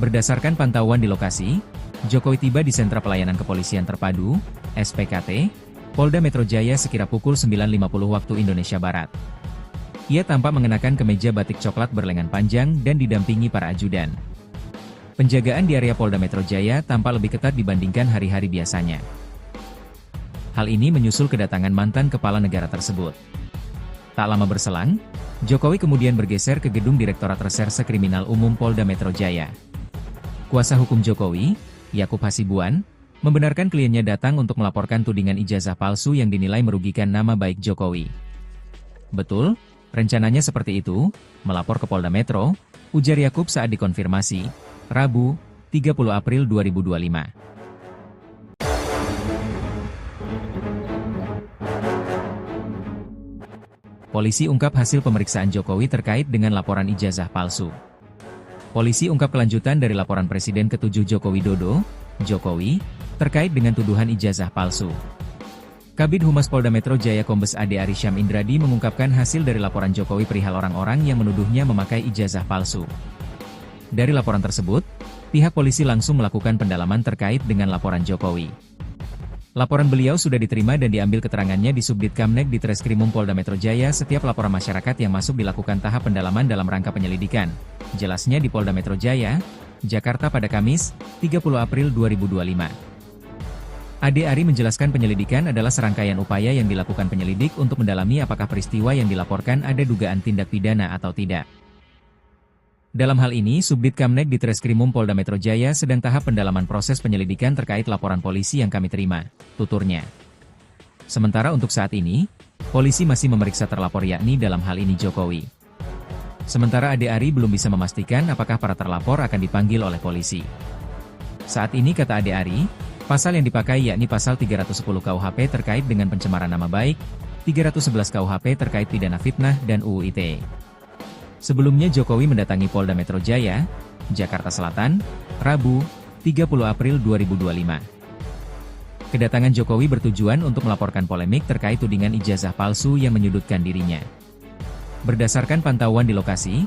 Berdasarkan pantauan di lokasi, Jokowi tiba di Sentra Pelayanan Kepolisian Terpadu, SPKT, Polda Metro Jaya sekira pukul 9.50 waktu Indonesia Barat. Ia tampak mengenakan kemeja batik coklat berlengan panjang dan didampingi para ajudan. Penjagaan di area Polda Metro Jaya tampak lebih ketat dibandingkan hari-hari biasanya. Hal ini menyusul kedatangan mantan kepala negara tersebut. Tak lama berselang, Jokowi kemudian bergeser ke gedung Direktorat Reserse Kriminal Umum Polda Metro Jaya. Kuasa hukum Jokowi, Yakub Hasibuan, membenarkan kliennya datang untuk melaporkan tudingan ijazah palsu yang dinilai merugikan nama baik Jokowi. Betul, rencananya seperti itu, melapor ke Polda Metro, ujar Yakub saat dikonfirmasi, Rabu, 30 April 2025. Polisi ungkap hasil pemeriksaan Jokowi terkait dengan laporan ijazah palsu. Polisi ungkap kelanjutan dari laporan Presiden ke-7 Joko Widodo, Jokowi, terkait dengan tuduhan ijazah palsu. Kabid Humas Polda Metro Jaya Kombes Ade Ari Syam Indradi mengungkapkan hasil dari laporan Jokowi perihal orang-orang yang menuduhnya memakai ijazah palsu. Dari laporan tersebut, pihak polisi langsung melakukan pendalaman terkait dengan laporan Jokowi. Laporan beliau sudah diterima dan diambil keterangannya di Subdit Kamneg di Treskrimum Polda Metro Jaya. Setiap laporan masyarakat yang masuk dilakukan tahap pendalaman dalam rangka penyelidikan. Jelasnya di Polda Metro Jaya, Jakarta pada Kamis, 30 April 2025. Ade Ari menjelaskan penyelidikan adalah serangkaian upaya yang dilakukan penyelidik untuk mendalami apakah peristiwa yang dilaporkan ada dugaan tindak pidana atau tidak. Dalam hal ini, Subdit Kamneg di Treskrimum Polda Metro Jaya sedang tahap pendalaman proses penyelidikan terkait laporan polisi yang kami terima, tuturnya. Sementara untuk saat ini, polisi masih memeriksa terlapor yakni dalam hal ini Jokowi. Sementara Ade Ari belum bisa memastikan apakah para terlapor akan dipanggil oleh polisi. Saat ini kata Ade Ari, pasal yang dipakai yakni pasal 310 KUHP terkait dengan pencemaran nama baik, 311 KUHP terkait pidana fitnah dan UU ITE. Sebelumnya Jokowi mendatangi Polda Metro Jaya, Jakarta Selatan, Rabu, 30 April 2025. Kedatangan Jokowi bertujuan untuk melaporkan polemik terkait tudingan ijazah palsu yang menyudutkan dirinya. Berdasarkan pantauan di lokasi,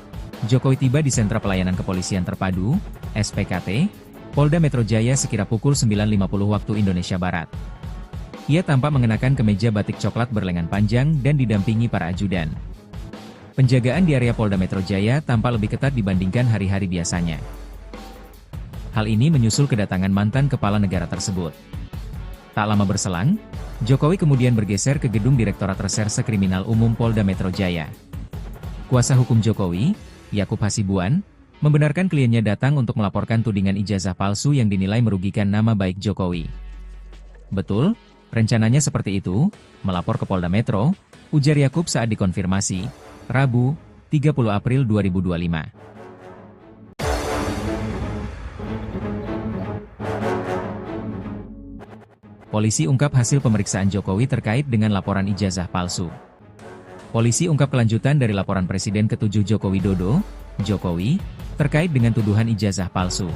Jokowi tiba di Sentra Pelayanan Kepolisian Terpadu, SPKT, Polda Metro Jaya sekira pukul 9.50 waktu Indonesia Barat. Ia tampak mengenakan kemeja batik coklat berlengan panjang dan didampingi para ajudan. Penjagaan di area Polda Metro Jaya tampak lebih ketat dibandingkan hari-hari biasanya. Hal ini menyusul kedatangan mantan kepala negara tersebut. Tak lama berselang, Jokowi kemudian bergeser ke gedung Direktorat Reserse Kriminal Umum Polda Metro Jaya. Kuasa hukum Jokowi, Yakub Hasibuan, membenarkan kliennya datang untuk melaporkan tudingan ijazah palsu yang dinilai merugikan nama baik Jokowi. Betul, rencananya seperti itu, melapor ke Polda Metro, ujar Yakub saat dikonfirmasi, Rabu, 30 April 2025. Polisi ungkap hasil pemeriksaan Jokowi terkait dengan laporan ijazah palsu. Polisi ungkap kelanjutan dari laporan Presiden ke-7 Joko Widodo, Jokowi, terkait dengan tuduhan ijazah palsu.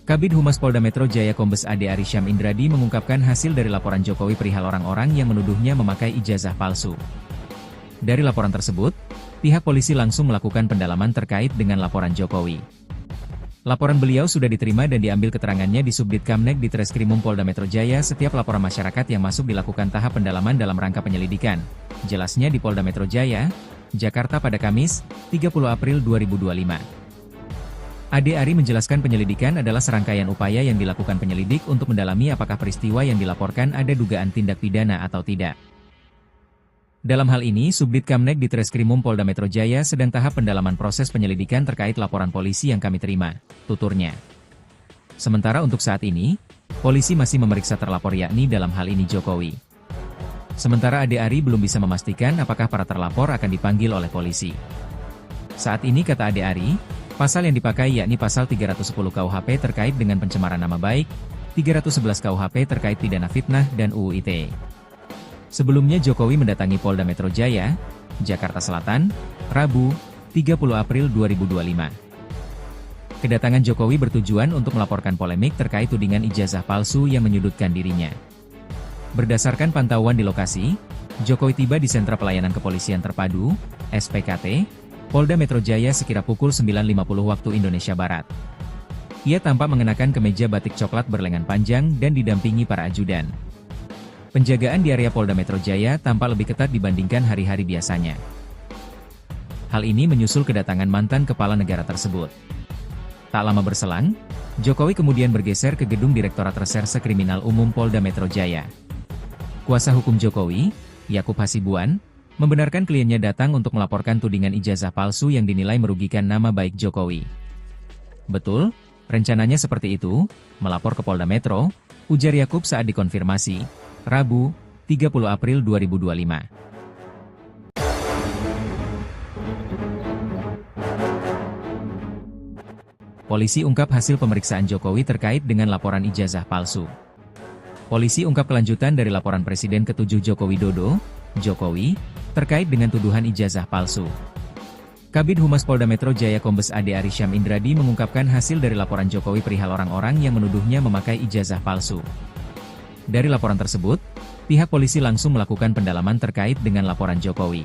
Kabid Humas Polda Metro Jaya Kombes Ade Ari Syam Indradi mengungkapkan hasil dari laporan Jokowi perihal orang-orang yang menuduhnya memakai ijazah palsu. Dari laporan tersebut, pihak polisi langsung melakukan pendalaman terkait dengan laporan Jokowi. Laporan beliau sudah diterima dan diambil keterangannya di Subdit Kamneg di Treskrimum Polda Metro Jaya. Setiap laporan masyarakat yang masuk dilakukan tahap pendalaman dalam rangka penyelidikan. Jelasnya di Polda Metro Jaya, Jakarta pada Kamis, 30 April 2025. Ade Ari menjelaskan penyelidikan adalah serangkaian upaya yang dilakukan penyelidik untuk mendalami apakah peristiwa yang dilaporkan ada dugaan tindak pidana atau tidak. Dalam hal ini, Subdit Kamneg di Treskrimum Polda Metro Jaya sedang tahap pendalaman proses penyelidikan terkait laporan polisi yang kami terima, tuturnya. Sementara untuk saat ini, polisi masih memeriksa terlapor yakni dalam hal ini Jokowi. Sementara Ade Ari belum bisa memastikan apakah para terlapor akan dipanggil oleh polisi. Saat ini kata Ade Ari, pasal yang dipakai yakni pasal 310 KUHP terkait dengan pencemaran nama baik, 311 KUHP terkait pidana fitnah dan UU ITE. Sebelumnya Jokowi mendatangi Polda Metro Jaya, Jakarta Selatan, Rabu, 30 April 2025. Kedatangan Jokowi bertujuan untuk melaporkan polemik terkait tudingan ijazah palsu yang menyudutkan dirinya. Berdasarkan pantauan di lokasi, Jokowi tiba di Sentra Pelayanan Kepolisian Terpadu, SPKT, Polda Metro Jaya sekira pukul 9.50 waktu Indonesia Barat. Ia tampak mengenakan kemeja batik coklat berlengan panjang dan didampingi para ajudan. Penjagaan di area Polda Metro Jaya tampak lebih ketat dibandingkan hari-hari biasanya. Hal ini menyusul kedatangan mantan kepala negara tersebut. Tak lama berselang, Jokowi kemudian bergeser ke gedung Direktorat Reserse Kriminal Umum Polda Metro Jaya. Kuasa hukum Jokowi, Yakub Hasibuan, membenarkan kliennya datang untuk melaporkan tudingan ijazah palsu yang dinilai merugikan nama baik Jokowi. Betul, rencananya seperti itu, melapor ke Polda Metro, ujar Yakub saat dikonfirmasi, Rabu, 30 April 2025. Polisi ungkap hasil pemeriksaan Jokowi terkait dengan laporan ijazah palsu. Polisi ungkap kelanjutan dari laporan Presiden ke-7 Joko Widodo, Jokowi, terkait dengan tuduhan ijazah palsu. Kabid Humas Polda Metro Jaya Kombes Ade Ari Syam Indradi mengungkapkan hasil dari laporan Jokowi perihal orang-orang yang menuduhnya memakai ijazah palsu. Dari laporan tersebut, pihak polisi langsung melakukan pendalaman terkait dengan laporan Jokowi.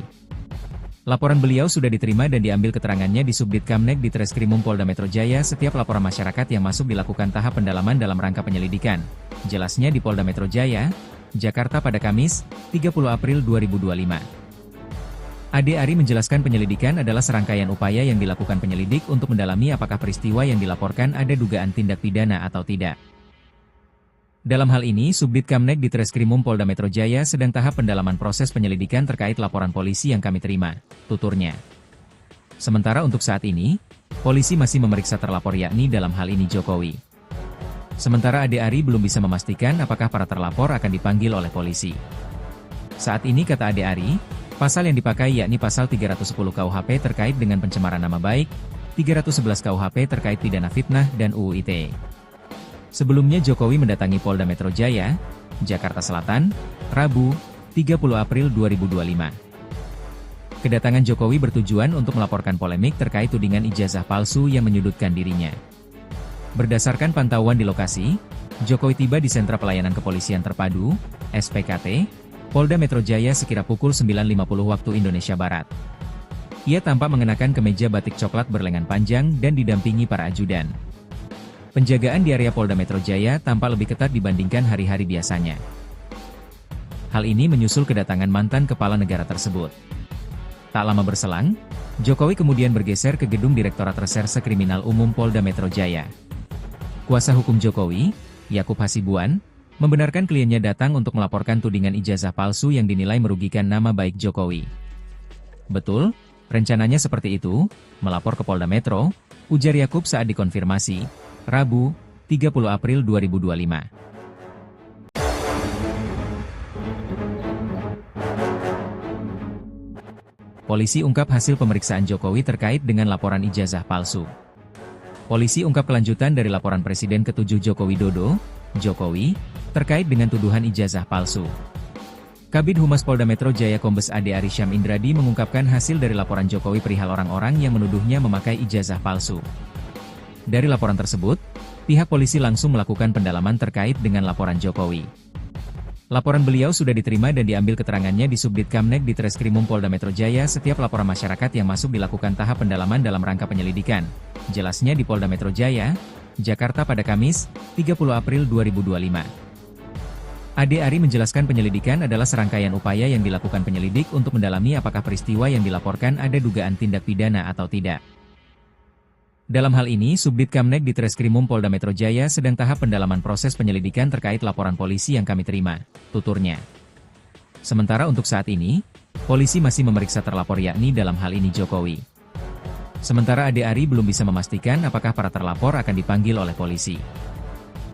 Laporan beliau sudah diterima dan diambil keterangannya di Subdit Kamneg di Treskrimum Polda Metro Jaya. Setiap laporan masyarakat yang masuk dilakukan tahap pendalaman dalam rangka penyelidikan. Jelasnya di Polda Metro Jaya, Jakarta pada Kamis, 30 April 2025. Ade Ari menjelaskan penyelidikan adalah serangkaian upaya yang dilakukan penyelidik untuk mendalami apakah peristiwa yang dilaporkan ada dugaan tindak pidana atau tidak. Dalam hal ini, Subdit Kamneg di Treskrimum Polda Metro Jaya sedang tahap pendalaman proses penyelidikan terkait laporan polisi yang kami terima, tuturnya. Sementara untuk saat ini, polisi masih memeriksa terlapor yakni dalam hal ini Jokowi. Sementara Ade Ari belum bisa memastikan apakah para terlapor akan dipanggil oleh polisi. Saat ini kata Ade Ari, pasal yang dipakai yakni pasal 310 KUHP terkait dengan pencemaran nama baik, 311 KUHP terkait pidana fitnah dan UU ITE. Sebelumnya Jokowi mendatangi Polda Metro Jaya, Jakarta Selatan, Rabu, 30 April 2025. Kedatangan Jokowi bertujuan untuk melaporkan polemik terkait tudingan ijazah palsu yang menyudutkan dirinya. Berdasarkan pantauan di lokasi, Jokowi tiba di Sentra Pelayanan Kepolisian Terpadu, SPKT, Polda Metro Jaya sekira pukul 9.50 waktu Indonesia Barat. Ia tampak mengenakan kemeja batik coklat berlengan panjang dan didampingi para ajudan. Penjagaan di area Polda Metro Jaya tampak lebih ketat dibandingkan hari-hari biasanya. Hal ini menyusul kedatangan mantan kepala negara tersebut. Tak lama berselang, Jokowi kemudian bergeser ke gedung Direktorat Reserse Kriminal Umum Polda Metro Jaya. Kuasa hukum Jokowi, Yakub Hasibuan, membenarkan kliennya datang untuk melaporkan tudingan ijazah palsu yang dinilai merugikan nama baik Jokowi. Betul, rencananya seperti itu, melapor ke Polda Metro, ujar Yakub saat dikonfirmasi, Rabu, 30 April 2025. Polisi ungkap hasil pemeriksaan Jokowi terkait dengan laporan ijazah palsu. Polisi ungkap kelanjutan dari laporan Presiden ke-7 Joko Widodo, Jokowi, terkait dengan tuduhan ijazah palsu. Kabid Humas Polda Metro Jaya Kombes Ade Ari Syam Indradi mengungkapkan hasil dari laporan Jokowi perihal orang-orang yang menuduhnya memakai ijazah palsu. Dari laporan tersebut, pihak polisi langsung melakukan pendalaman terkait dengan laporan Jokowi. Laporan beliau sudah diterima dan diambil keterangannya di Subdit Kamneg di Treskrimum Polda Metro Jaya. Setiap laporan masyarakat yang masuk dilakukan tahap pendalaman dalam rangka penyelidikan. Jelasnya di Polda Metro Jaya, Jakarta pada Kamis, 30 April 2025. Ade Ari menjelaskan penyelidikan adalah serangkaian upaya yang dilakukan penyelidik untuk mendalami apakah peristiwa yang dilaporkan ada dugaan tindak pidana atau tidak. Dalam hal ini, Subdit Kamneg di Treskrimum Polda Metro Jaya sedang tahap pendalaman proses penyelidikan terkait laporan polisi yang kami terima, tuturnya. Sementara untuk saat ini, polisi masih memeriksa terlapor yakni dalam hal ini Jokowi. Sementara Ade Ari belum bisa memastikan apakah para terlapor akan dipanggil oleh polisi.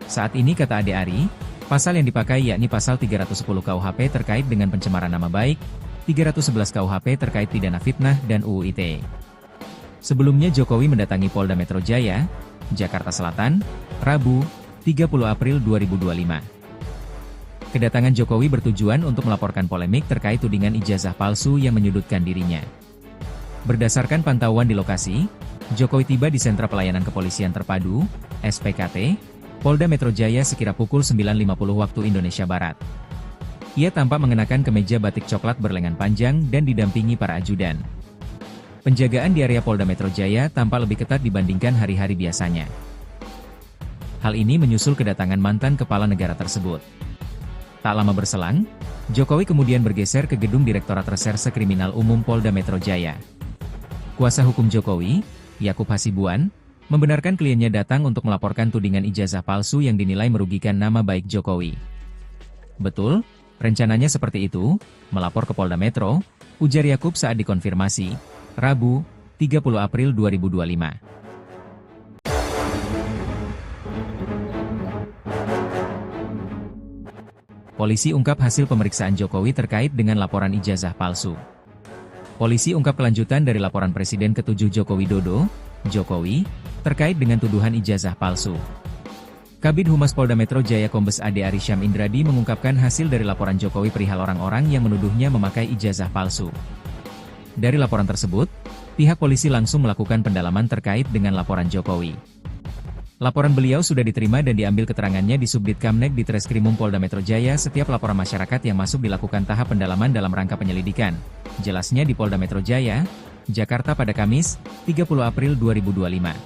Saat ini kata Ade Ari, pasal yang dipakai yakni pasal 310 KUHP terkait dengan pencemaran nama baik, 311 KUHP terkait pidana fitnah dan UU ITE. Sebelumnya Jokowi mendatangi Polda Metro Jaya, Jakarta Selatan, Rabu, 30 April 2025. Kedatangan Jokowi bertujuan untuk melaporkan polemik terkait tudingan ijazah palsu yang menyudutkan dirinya. Berdasarkan pantauan di lokasi, Jokowi tiba di Sentra Pelayanan Kepolisian Terpadu, SPKT, Polda Metro Jaya sekira pukul 9.50 waktu Indonesia Barat. Ia tampak mengenakan kemeja batik coklat berlengan panjang dan didampingi para ajudan. Penjagaan di area Polda Metro Jaya tampak lebih ketat dibandingkan hari-hari biasanya. Hal ini menyusul kedatangan mantan kepala negara tersebut. Tak lama berselang, Jokowi kemudian bergeser ke gedung Direktorat Reserse Kriminal Umum Polda Metro Jaya. Kuasa hukum Jokowi, Yakub Hasibuan, membenarkan kliennya datang untuk melaporkan tudingan ijazah palsu yang dinilai merugikan nama baik Jokowi. Betul, rencananya seperti itu, melapor ke Polda Metro, ujar Yakub saat dikonfirmasi, Rabu, 30 April 2025. Polisi ungkap hasil pemeriksaan Jokowi terkait dengan laporan ijazah palsu. Polisi ungkap kelanjutan dari laporan Presiden ke-7 Joko Widodo, Jokowi, terkait dengan tuduhan ijazah palsu. Kabid Humas Polda Metro Jaya Kombes Ade Ari Syam Indradi mengungkapkan hasil dari laporan Jokowi perihal orang-orang yang menuduhnya memakai ijazah palsu. Dari laporan tersebut, pihak polisi langsung melakukan pendalaman terkait dengan laporan Jokowi. Laporan beliau sudah diterima dan diambil keterangannya di Subdit Kamneg di Treskrimum Polda Metro Jaya. Setiap laporan masyarakat yang masuk dilakukan tahap pendalaman dalam rangka penyelidikan. Jelasnya di Polda Metro Jaya, Jakarta pada Kamis, 30 April 2025.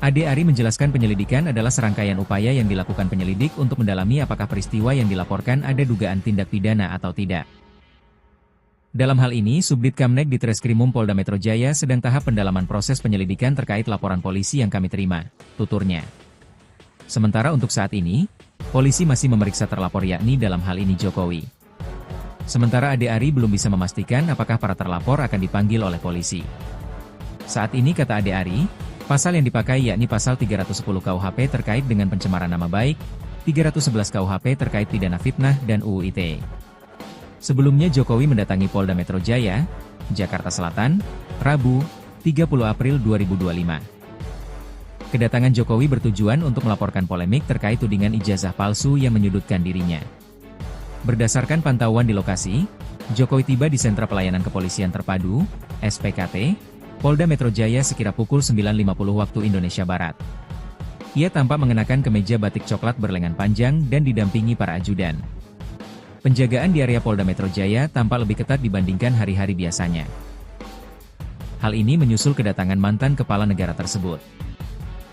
Ade Ari menjelaskan penyelidikan adalah serangkaian upaya yang dilakukan penyelidik untuk mendalami apakah peristiwa yang dilaporkan ada dugaan tindak pidana atau tidak. Dalam hal ini, Subdit Kamneg di Treskrimum Polda Metro Jaya sedang tahap pendalaman proses penyelidikan terkait laporan polisi yang kami terima, tuturnya. Sementara untuk saat ini, polisi masih memeriksa terlapor yakni dalam hal ini Jokowi. Sementara Ade Ari belum bisa memastikan apakah para terlapor akan dipanggil oleh polisi. Saat ini kata Ade Ari, pasal yang dipakai yakni pasal 310 KUHP terkait dengan pencemaran nama baik, 311 KUHP terkait pidana fitnah dan UU ITE. Sebelumnya Jokowi mendatangi Polda Metro Jaya, Jakarta Selatan, Rabu, 30 April 2025. Kedatangan Jokowi bertujuan untuk melaporkan polemik terkait tudingan ijazah palsu yang menyudutkan dirinya. Berdasarkan pantauan di lokasi, Jokowi tiba di Sentra Pelayanan Kepolisian Terpadu, SPKT, Polda Metro Jaya sekira pukul 9.50 waktu Indonesia Barat. Ia tampak mengenakan kemeja batik coklat berlengan panjang dan didampingi para ajudan. Penjagaan di area Polda Metro Jaya tampak lebih ketat dibandingkan hari-hari biasanya. Hal ini menyusul kedatangan mantan kepala negara tersebut.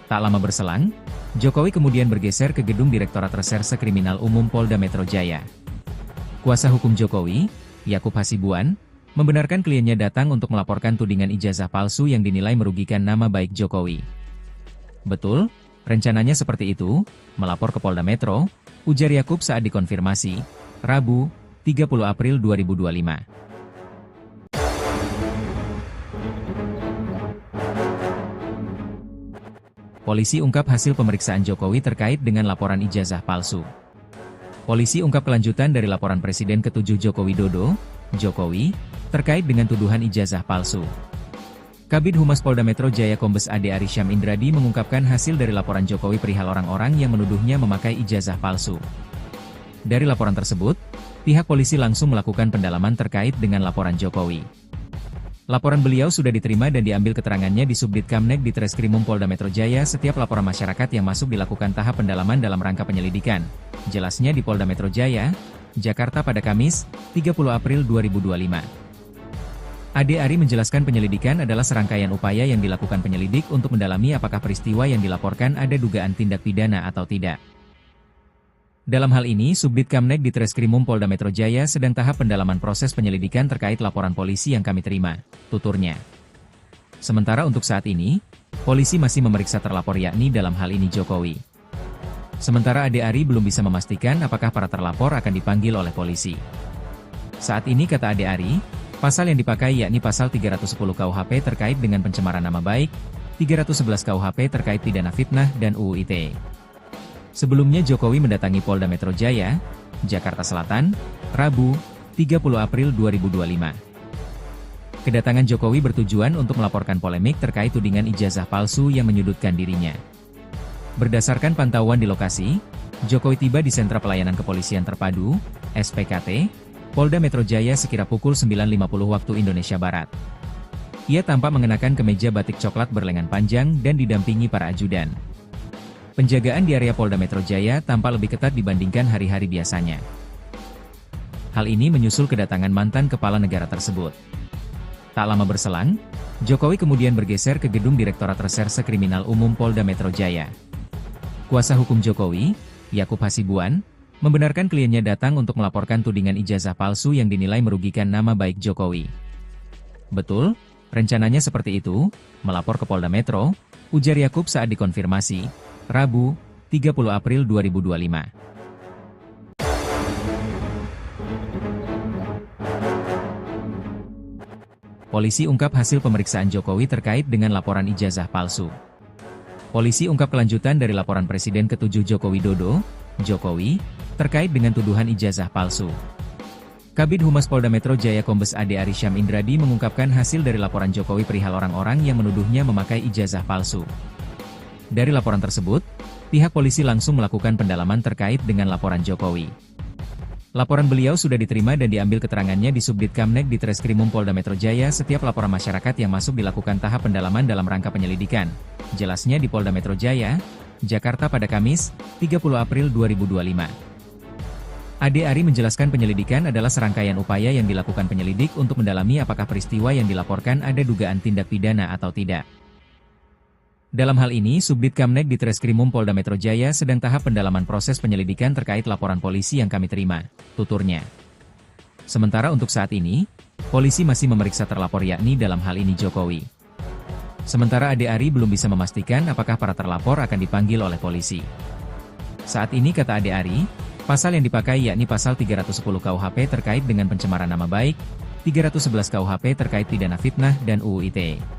Tak lama berselang, Jokowi kemudian bergeser ke gedung Direktorat Reserse Kriminal Umum Polda Metro Jaya. Kuasa hukum Jokowi, Yakub Hasibuan, membenarkan kliennya datang untuk melaporkan tudingan ijazah palsu yang dinilai merugikan nama baik Jokowi. Betul, rencananya seperti itu, melapor ke Polda Metro, ujar Yakub saat dikonfirmasi, Rabu, 30 April 2025. Polisi ungkap hasil pemeriksaan Jokowi terkait dengan laporan ijazah palsu. Polisi ungkap kelanjutan dari laporan Presiden ke-7 Joko Widodo, Jokowi, terkait dengan tuduhan ijazah palsu. Kabid Humas Polda Metro Jaya Kombes Ade Ari Syam Indradi mengungkapkan hasil dari laporan Jokowi perihal orang-orang yang menuduhnya memakai ijazah palsu. Dari laporan tersebut, pihak polisi langsung melakukan pendalaman terkait dengan laporan Jokowi. Laporan beliau sudah diterima dan diambil keterangannya di Subdit Kamneg di Treskrimum Polda Metro Jaya. Setiap laporan masyarakat yang masuk dilakukan tahap pendalaman dalam rangka penyelidikan. Jelasnya di Polda Metro Jaya, Jakarta pada Kamis, 30 April 2025. Ade Ari menjelaskan penyelidikan adalah serangkaian upaya yang dilakukan penyelidik untuk mendalami apakah peristiwa yang dilaporkan ada dugaan tindak pidana atau tidak. Dalam hal ini, Subdit Kamneg di Treskrimum Polda Metro Jaya sedang tahap pendalaman proses penyelidikan terkait laporan polisi yang kami terima, tuturnya. Sementara untuk saat ini, polisi masih memeriksa terlapor yakni dalam hal ini Jokowi. Sementara Ade Ari belum bisa memastikan apakah para terlapor akan dipanggil oleh polisi. Saat ini kata Ade Ari, pasal yang dipakai yakni pasal 310 KUHP terkait dengan pencemaran nama baik, 311 KUHP terkait pidana fitnah dan UU ITE. Sebelumnya Jokowi mendatangi Polda Metro Jaya, Jakarta Selatan, Rabu, 30 April 2025. Kedatangan Jokowi bertujuan untuk melaporkan polemik terkait tudingan ijazah palsu yang menyudutkan dirinya. Berdasarkan pantauan di lokasi, Jokowi tiba di Sentra Pelayanan Kepolisian Terpadu, SPKT, Polda Metro Jaya sekira pukul 9.50 waktu Indonesia Barat. Ia tampak mengenakan kemeja batik coklat berlengan panjang dan didampingi para ajudan. Penjagaan di area Polda Metro Jaya tampak lebih ketat dibandingkan hari-hari biasanya. Hal ini menyusul kedatangan mantan kepala negara tersebut. Tak lama berselang, Jokowi kemudian bergeser ke gedung Direktorat Reserse Kriminal Umum Polda Metro Jaya. Kuasa hukum Jokowi, Yakub Hasibuan, membenarkan kliennya datang untuk melaporkan tudingan ijazah palsu yang dinilai merugikan nama baik Jokowi. Betul, rencananya seperti itu, melapor ke Polda Metro, ujar Yakub saat dikonfirmasi, Rabu, 30 April 2025. Polisi ungkap hasil pemeriksaan Jokowi terkait dengan laporan ijazah palsu. Polisi ungkap kelanjutan dari laporan Presiden ke-7 Joko Widodo, Jokowi, terkait dengan tuduhan ijazah palsu. Kabid Humas Polda Metro Jaya Kombes Ade Ari Syam Indradi mengungkapkan hasil dari laporan Jokowi perihal orang-orang yang menuduhnya memakai ijazah palsu. Dari laporan tersebut, pihak polisi langsung melakukan pendalaman terkait dengan laporan Jokowi. Laporan beliau sudah diterima dan diambil keterangannya di Subdit Kamneg di Treskrimum Polda Metro Jaya. Setiap laporan masyarakat yang masuk dilakukan tahap pendalaman dalam rangka penyelidikan. Jelasnya di Polda Metro Jaya, Jakarta pada Kamis, 30 April 2025. Ade Ari menjelaskan penyelidikan adalah serangkaian upaya yang dilakukan penyelidik untuk mendalami apakah peristiwa yang dilaporkan ada dugaan tindak pidana atau tidak. Dalam hal ini, Subdit Kamneg di Treskrimum Polda Metro Jaya sedang tahap pendalaman proses penyelidikan terkait laporan polisi yang kami terima, tuturnya. Sementara untuk saat ini, polisi masih memeriksa terlapor yakni dalam hal ini Jokowi. Sementara Ade Ari belum bisa memastikan apakah para terlapor akan dipanggil oleh polisi. Saat ini kata Ade Ari, pasal yang dipakai yakni pasal 310 KUHP terkait dengan pencemaran nama baik, 311 KUHP terkait pidana fitnah dan UU ITE.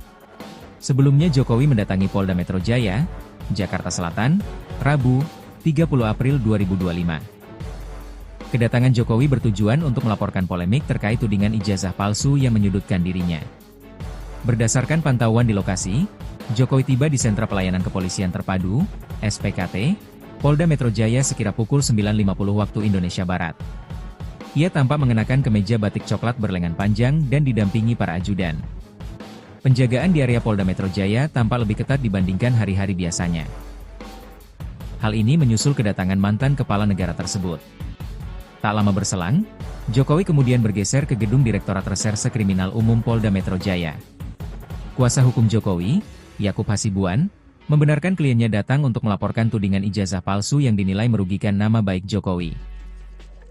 Sebelumnya Jokowi mendatangi Polda Metro Jaya, Jakarta Selatan, Rabu, 30 April 2025. Kedatangan Jokowi bertujuan untuk melaporkan polemik terkait tudingan ijazah palsu yang menyudutkan dirinya. Berdasarkan pantauan di lokasi, Jokowi tiba di Sentra Pelayanan Kepolisian Terpadu, SPKT, Polda Metro Jaya sekira pukul 9.50 waktu Indonesia Barat. Ia tampak mengenakan kemeja batik coklat berlengan panjang dan didampingi para ajudan. Penjagaan di area Polda Metro Jaya tampak lebih ketat dibandingkan hari-hari biasanya. Hal ini menyusul kedatangan mantan kepala negara tersebut. Tak lama berselang, Jokowi kemudian bergeser ke gedung Direktorat Reserse Kriminal Umum Polda Metro Jaya. Kuasa hukum Jokowi, Yakub Hasibuan, membenarkan kliennya datang untuk melaporkan tudingan ijazah palsu yang dinilai merugikan nama baik Jokowi.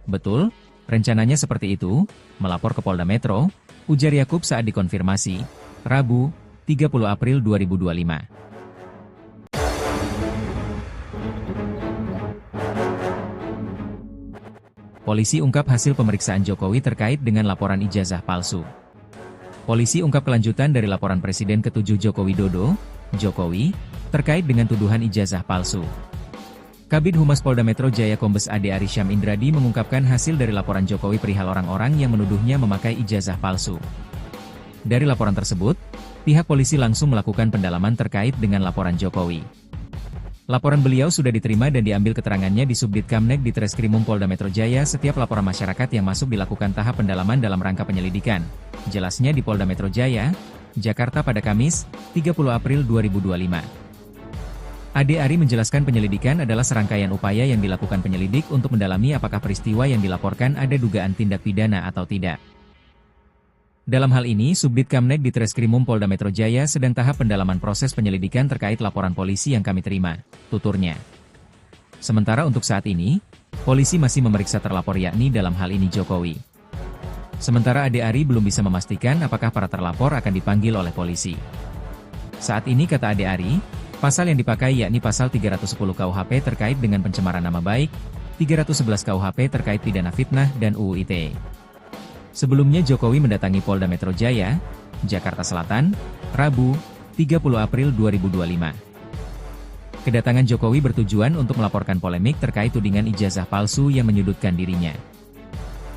Betul, rencananya seperti itu, melapor ke Polda Metro, ujar Yakub saat dikonfirmasi, Rabu, 30 April 2025. Polisi ungkap hasil pemeriksaan Jokowi terkait dengan laporan ijazah palsu. Polisi ungkap kelanjutan dari laporan Presiden ke-7 Joko Widodo, Jokowi, terkait dengan tuduhan ijazah palsu. Kabid Humas Polda Metro Jaya Kombes Ade Ari Syam Indradi mengungkapkan hasil dari laporan Jokowi perihal orang-orang yang menuduhnya memakai ijazah palsu. Dari laporan tersebut, pihak polisi langsung melakukan pendalaman terkait dengan laporan Jokowi. Laporan beliau sudah diterima dan diambil keterangannya di Subdit Kamneg di Treskrimum Polda Metro Jaya. Setiap laporan masyarakat yang masuk dilakukan tahap pendalaman dalam rangka penyelidikan. Jelasnya di Polda Metro Jaya, Jakarta pada Kamis, 30 April 2025. Ade Ari menjelaskan penyelidikan adalah serangkaian upaya yang dilakukan penyelidik untuk mendalami apakah peristiwa yang dilaporkan ada dugaan tindak pidana atau tidak. Dalam hal ini, Subdit Kamneg di Treskrimum Polda Metro Jaya sedang tahap pendalaman proses penyelidikan terkait laporan polisi yang kami terima, tuturnya. Sementara untuk saat ini, polisi masih memeriksa terlapor yakni dalam hal ini Jokowi. Sementara Ade Ari belum bisa memastikan apakah para terlapor akan dipanggil oleh polisi. Saat ini kata Ade Ari, pasal yang dipakai yakni pasal 310 KUHP terkait dengan pencemaran nama baik, 311 KUHP terkait pidana fitnah dan UU ITE. Sebelumnya Jokowi mendatangi Polda Metro Jaya, Jakarta Selatan, Rabu, 30 April 2025. Kedatangan Jokowi bertujuan untuk melaporkan polemik terkait tudingan ijazah palsu yang menyudutkan dirinya.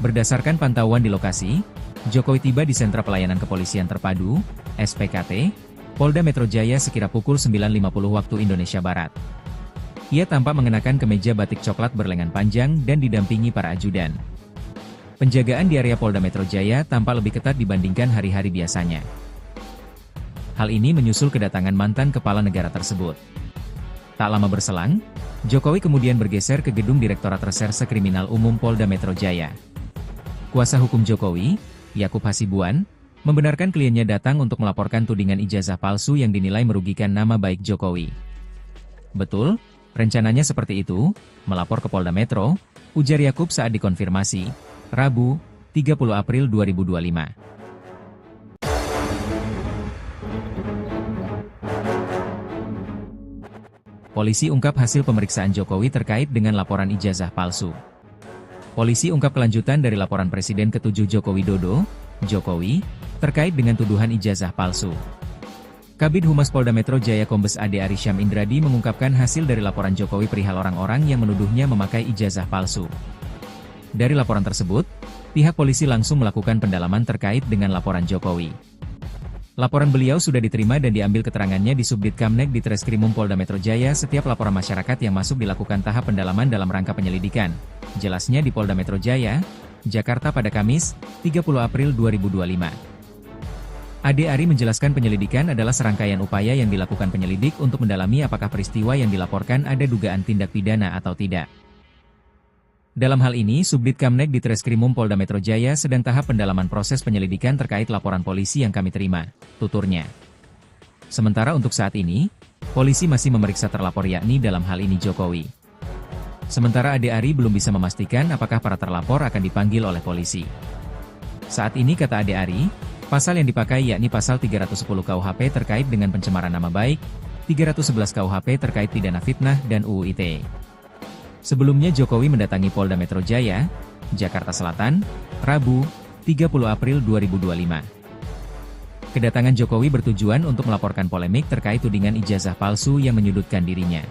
Berdasarkan pantauan di lokasi, Jokowi tiba di Sentra Pelayanan Kepolisian Terpadu, SPKT, Polda Metro Jaya sekira pukul 9.50 waktu Indonesia Barat. Ia tampak mengenakan kemeja batik coklat berlengan panjang dan didampingi para ajudan. Penjagaan di area Polda Metro Jaya tampak lebih ketat dibandingkan hari-hari biasanya. Hal ini menyusul kedatangan mantan kepala negara tersebut. Tak lama berselang, Jokowi kemudian bergeser ke gedung Direktorat Reserse Kriminal Umum Polda Metro Jaya. Kuasa hukum Jokowi, Yakub Hasibuan, membenarkan kliennya datang untuk melaporkan tudingan ijazah palsu yang dinilai merugikan nama baik Jokowi. Betul, rencananya seperti itu, melapor ke Polda Metro, ujar Yakub saat dikonfirmasi, Rabu, 30 April 2025. Polisi ungkap hasil pemeriksaan Jokowi terkait dengan laporan ijazah palsu. Polisi ungkap kelanjutan dari laporan Presiden ke-7 Joko Widodo, Jokowi, terkait dengan tuduhan ijazah palsu. Kabid Humas Polda Metro Jaya Kombes Ade Ari Syam Indradi mengungkapkan hasil dari laporan Jokowi perihal orang-orang yang menuduhnya memakai ijazah palsu. Dari laporan tersebut, pihak polisi langsung melakukan pendalaman terkait dengan laporan Jokowi. Laporan beliau sudah diterima dan diambil keterangannya di Subdit Kamneg di Treskrimum Polda Metro Jaya. Setiap laporan masyarakat yang masuk dilakukan tahap pendalaman dalam rangka penyelidikan. Jelasnya di Polda Metro Jaya, Jakarta pada Kamis, 30 April 2025. Ade Ari menjelaskan penyelidikan adalah serangkaian upaya yang dilakukan penyelidik untuk mendalami apakah peristiwa yang dilaporkan ada dugaan tindak pidana atau tidak. Dalam hal ini, Subdit Kamneg di Treskrimum Polda Metro Jaya sedang tahap pendalaman proses penyelidikan terkait laporan polisi yang kami terima, tuturnya. Sementara untuk saat ini, polisi masih memeriksa terlapor yakni dalam hal ini Jokowi. Sementara Ade Ari belum bisa memastikan apakah para terlapor akan dipanggil oleh polisi. Saat ini kata Ade Ari, pasal yang dipakai yakni pasal 310 KUHP terkait dengan pencemaran nama baik, 311 KUHP terkait pidana fitnah dan UU ITE. Sebelumnya Jokowi mendatangi Polda Metro Jaya, Jakarta Selatan, Rabu, 30 April 2025. Kedatangan Jokowi bertujuan untuk melaporkan polemik terkait tudingan ijazah palsu yang menyudutkan dirinya.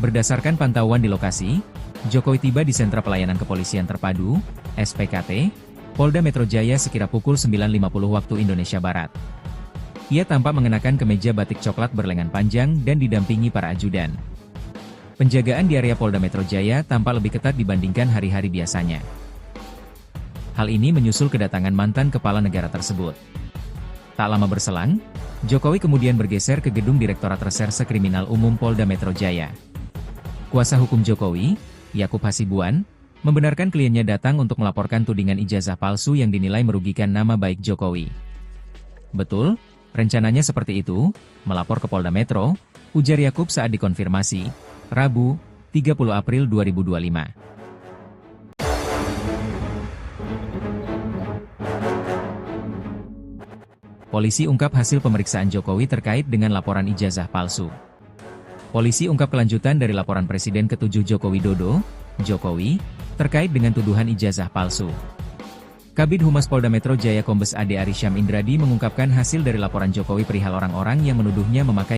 Berdasarkan pantauan di lokasi, Jokowi tiba di Sentra Pelayanan Kepolisian Terpadu, SPKT, Polda Metro Jaya sekira pukul 9.50 waktu Indonesia Barat. Ia tampak mengenakan kemeja batik coklat berlengan panjang dan didampingi para ajudan. Penjagaan di area Polda Metro Jaya tampak lebih ketat dibandingkan hari-hari biasanya. Hal ini menyusul kedatangan mantan kepala negara tersebut. Tak lama berselang, Jokowi kemudian bergeser ke gedung Direktorat Reserse Kriminal Umum Polda Metro Jaya. Kuasa hukum Jokowi, Yakub Hasibuan, membenarkan kliennya datang untuk melaporkan tudingan ijazah palsu yang dinilai merugikan nama baik Jokowi. Betul, rencananya seperti itu, melapor ke Polda Metro, ujar Yakub saat dikonfirmasi, Rabu, 30 April 2025. Polisi ungkap hasil pemeriksaan Jokowi terkait dengan laporan ijazah palsu. Polisi ungkap kelanjutan dari laporan Presiden ke-7 Joko Widodo, Jokowi, terkait dengan tuduhan ijazah palsu. Kabid Humas Polda Metro Jaya Kombes Ade Ari Syam Indradi mengungkapkan hasil dari laporan Jokowi perihal orang-orang yang menuduhnya memakai